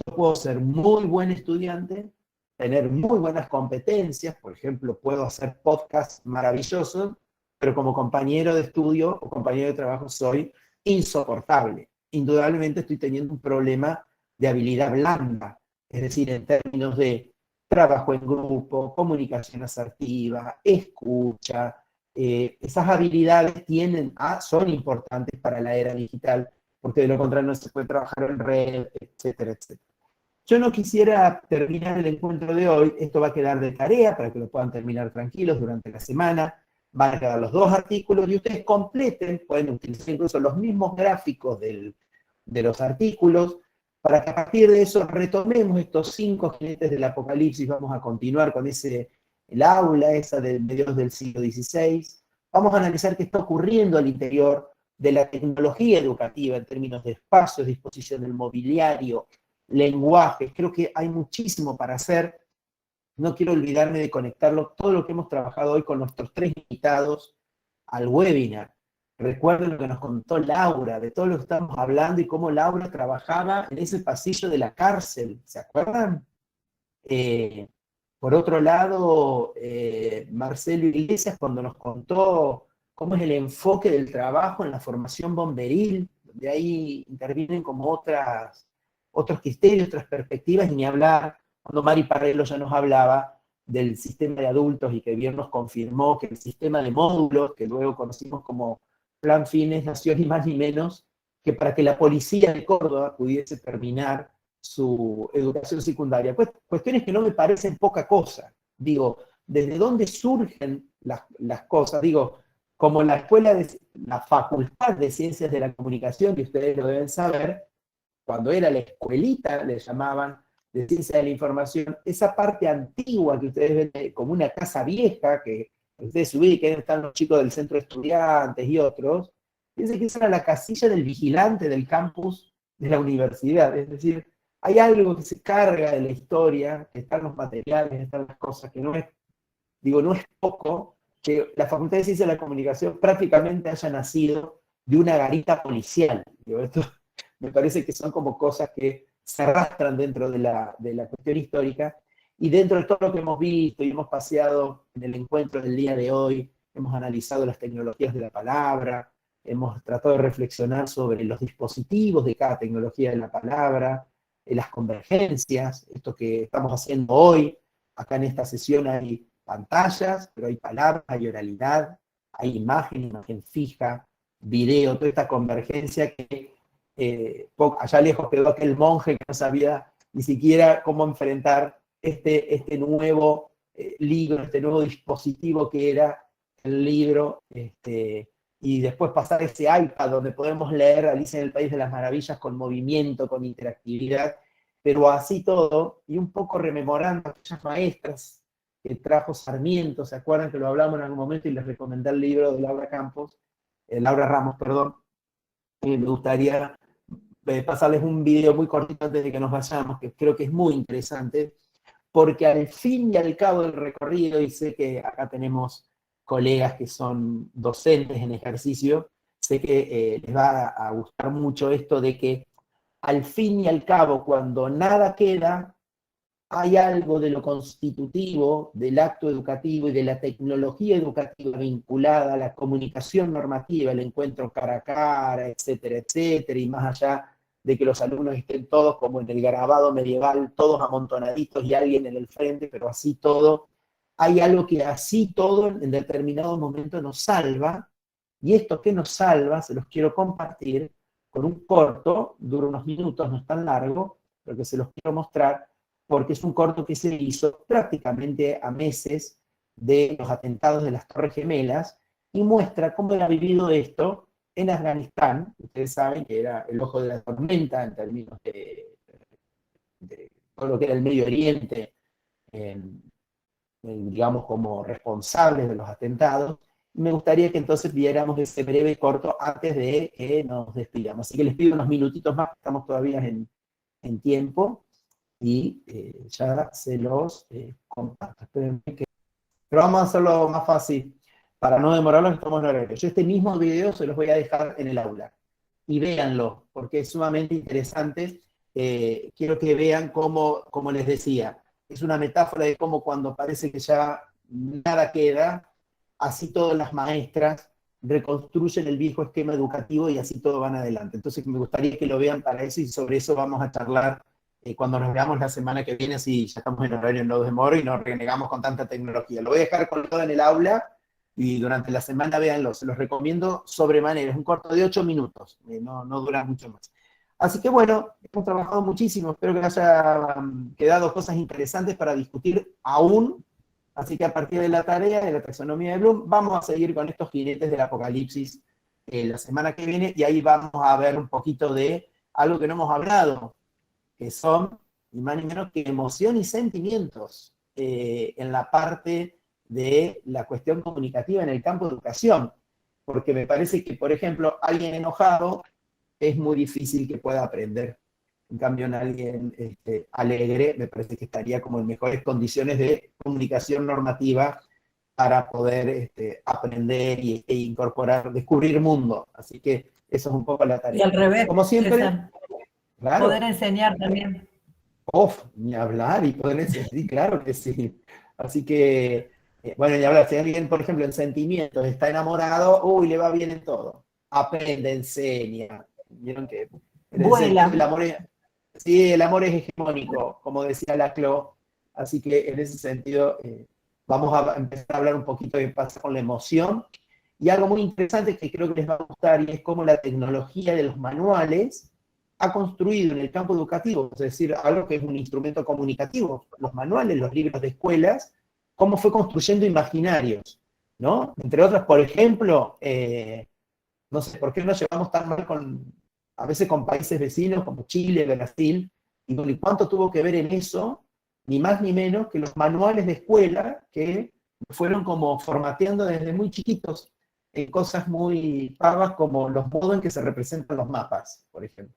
Yo puedo ser muy buen estudiante, tener muy buenas competencias, por ejemplo, puedo hacer podcasts maravillosos, pero como compañero de estudio o compañero de trabajo soy insoportable. Indudablemente estoy teniendo un problema de habilidad blanda, es decir, en términos de trabajo en grupo, comunicación asertiva, escucha. Esas habilidades son importantes para la era digital, porque de lo contrario no se puede trabajar en red, etcétera, etcétera. Yo no quisiera terminar el encuentro de hoy, esto va a quedar de tarea para que lo puedan terminar tranquilos durante la semana, van a quedar los 2 artículos y ustedes completen, pueden utilizar incluso los mismos gráficos de los artículos, para que a partir de eso retomemos estos 5 jinetes del Apocalipsis. Vamos a continuar con el aula esa de mediados del siglo XVI, vamos a analizar qué está ocurriendo al interior de la tecnología educativa en términos de espacios, disposición del mobiliario, lenguajes. Creo que hay muchísimo para hacer. No quiero olvidarme de conectarlo todo lo que hemos trabajado hoy con nuestros 3 invitados al webinar. Recuerden lo que nos contó Laura, de todo lo que estamos hablando y cómo Laura trabajaba en ese pasillo de la cárcel, ¿se acuerdan? Por otro lado, Marcelo Iglesias, cuando nos contó cómo es el enfoque del trabajo en la formación bomberil, donde ahí intervienen como otros criterios, otras perspectivas, y ni hablar cuando Mari Parrello ya nos hablaba del sistema de adultos y que bien nos confirmó que el sistema de módulos, que luego conocimos como Plan Fines, nació ni más ni menos que para que la policía de Córdoba pudiese terminar su educación secundaria. Cuestiones que no me parecen poca cosa. Digo, ¿desde dónde surgen las cosas? Digo, como la Facultad de Ciencias de la Comunicación, que ustedes lo deben saber, cuando era la escuelita, le llamaban, de Ciencia de la Información, esa parte antigua que ustedes ven como una casa vieja, que ustedes se ubican, están los chicos del centro de estudiantes y otros, piensen que esa era la casilla del vigilante del campus de la universidad. Es decir, hay algo que se carga de la historia, que están los materiales, están las cosas, que no es poco, que la Facultad de Ciencias de la Comunicación prácticamente haya nacido de una garita policial. Digo, esto me parece que son como cosas que se arrastran dentro de la cuestión histórica, y dentro de todo lo que hemos visto y hemos paseado en el encuentro del día de hoy, hemos analizado las tecnologías de la palabra, hemos tratado de reflexionar sobre los dispositivos de cada tecnología de la palabra, las convergencias, esto que estamos haciendo hoy. Acá en esta sesión hay pantallas, pero hay palabras, hay oralidad, hay imagen fija, video, toda esta convergencia que allá lejos quedó aquel monje que no sabía ni siquiera cómo enfrentar este nuevo libro, este nuevo dispositivo que era el libro, y después pasar ese iPad donde podemos leer Alicia en el País de las Maravillas con movimiento, con interactividad, pero así todo, y un poco rememorando a aquellas maestras que trajo Sarmiento. ¿Se acuerdan que lo hablamos en algún momento y les recomendé el libro de Laura Ramos, perdón? Me gustaría pasarles un video muy cortito antes de que nos vayamos, que creo que es muy interesante, porque al fin y al cabo del recorrido, y sé que acá tenemos colegas que son docentes en ejercicio, sé que les va a gustar mucho esto de que al fin y al cabo, cuando nada queda, hay algo de lo constitutivo del acto educativo y de la tecnología educativa vinculada a la comunicación normativa, el encuentro cara a cara, etcétera, etcétera, y más allá de que los alumnos estén todos como en el grabado medieval, todos amontonaditos y alguien en el frente, pero así todo, hay algo que así todo en determinado momento nos salva, y esto que nos salva se los quiero compartir con un corto, dura unos minutos, no es tan largo, pero que se los quiero mostrar, porque es un corto que se hizo prácticamente a meses de los atentados de las Torres Gemelas, y muestra cómo era vivido esto en Afganistán. Ustedes saben que era el ojo de la tormenta en términos de todo lo que era el Medio Oriente, digamos como responsables de los atentados. Me gustaría que entonces viéramos ese breve corto antes de que nos despidamos. Así que les pido unos minutitos más, estamos todavía en tiempo, y ya se los comparto. Espérenme pero vamos a hacerlo más fácil, para no demorarlo, estamos en horario. Yo este mismo video se los voy a dejar en el aula, y véanlo, porque es sumamente interesante. Quiero que vean cómo, como les decía, es una metáfora de cómo cuando parece que ya nada queda, así todas las maestras reconstruyen el viejo esquema educativo y así todo van adelante. Entonces me gustaría que lo vean para eso, y sobre eso vamos a charlar cuando nos veamos la semana que viene, así ya estamos en horario no demoro y no renegamos con tanta tecnología. Lo voy a dejar colgado en el aula, y durante la semana véanlo, se los recomiendo sobremanera. Es un corto de 8 minutos, no dura mucho más. Así que bueno, hemos trabajado muchísimo, espero que haya quedado cosas interesantes para discutir aún. Así que a partir de la tarea de la taxonomía de Bloom, vamos a seguir con estos jinetes del apocalipsis la semana que viene, y ahí vamos a ver un poquito de algo que no hemos hablado, que son, ni más ni menos que emoción y sentimientos en la parte de la cuestión comunicativa en el campo de educación. Porque me parece que, por ejemplo, alguien enojado es muy difícil que pueda aprender. En cambio, en alguien alegre, me parece que estaría como en mejores condiciones de comunicación normativa para poder aprender e incorporar, descubrir mundo. Así que eso es un poco la tarea. Y al revés, como siempre, César, claro, poder enseñar también. ni hablar, y poder enseñar, sí, claro que sí. Así que, bueno, y hablar, si alguien, por ejemplo, en sentimientos está enamorado, uy, le va bien en todo. Aprende, enseña. Vieron que Vuela. el amor es hegemónico, como decía Laclau. Así que en ese sentido vamos a empezar a hablar un poquito de qué pasa con la emoción. Y algo muy interesante que creo que les va a gustar, y es cómo la tecnología de los manuales ha construido en el campo educativo, es decir, algo que es un instrumento comunicativo, los manuales, los libros de escuelas, cómo fue construyendo imaginarios, ¿no? Entre otras, por ejemplo, no sé, ¿por qué nos llevamos tan mal a veces con países vecinos como Chile, Brasil? Y bueno, ¿y cuánto tuvo que ver en eso? Ni más ni menos que los manuales de escuela que fueron como formateando desde muy chiquitos en cosas muy pavas, como los modos en que se representan los mapas, por ejemplo.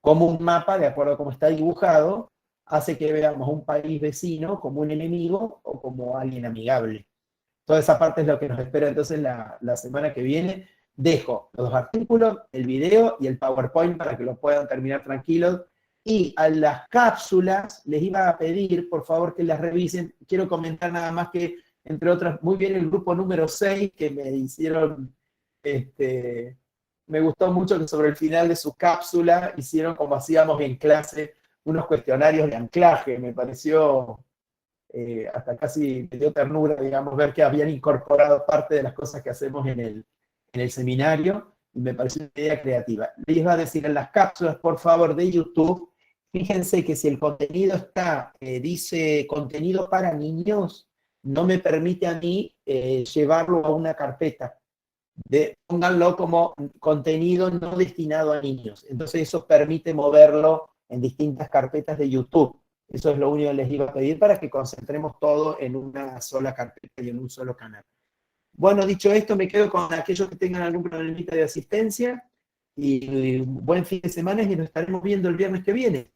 Como un mapa, de acuerdo a cómo está dibujado, hace que veamos un país vecino como un enemigo o como alguien amigable. Toda esa parte es lo que nos espera entonces la semana que viene. Dejo los artículos, el video y el PowerPoint para que lo puedan terminar tranquilos. Y a las cápsulas les iba a pedir, por favor, que las revisen. Quiero comentar nada más que, entre otras, muy bien el grupo número 6, que me hicieron, me gustó mucho que sobre el final de su cápsula hicieron, como hacíamos en clase, unos cuestionarios de anclaje. Me pareció, hasta casi me dio ternura, digamos, ver que habían incorporado parte de las cosas que hacemos en el seminario, y me pareció una idea creativa. Les iba a decir en las cápsulas, por favor, de YouTube, fíjense que si el contenido dice contenido para niños, no me permite a mí llevarlo a una carpeta. Pónganlo como contenido no destinado a niños. Entonces eso permite moverlo en distintas carpetas de YouTube. Eso es lo único que les iba a pedir, para que concentremos todo en una sola carpeta y en un solo canal. Bueno, dicho esto, me quedo con aquellos que tengan algún problemita de asistencia, y buen fin de semana y nos estaremos viendo el viernes que viene.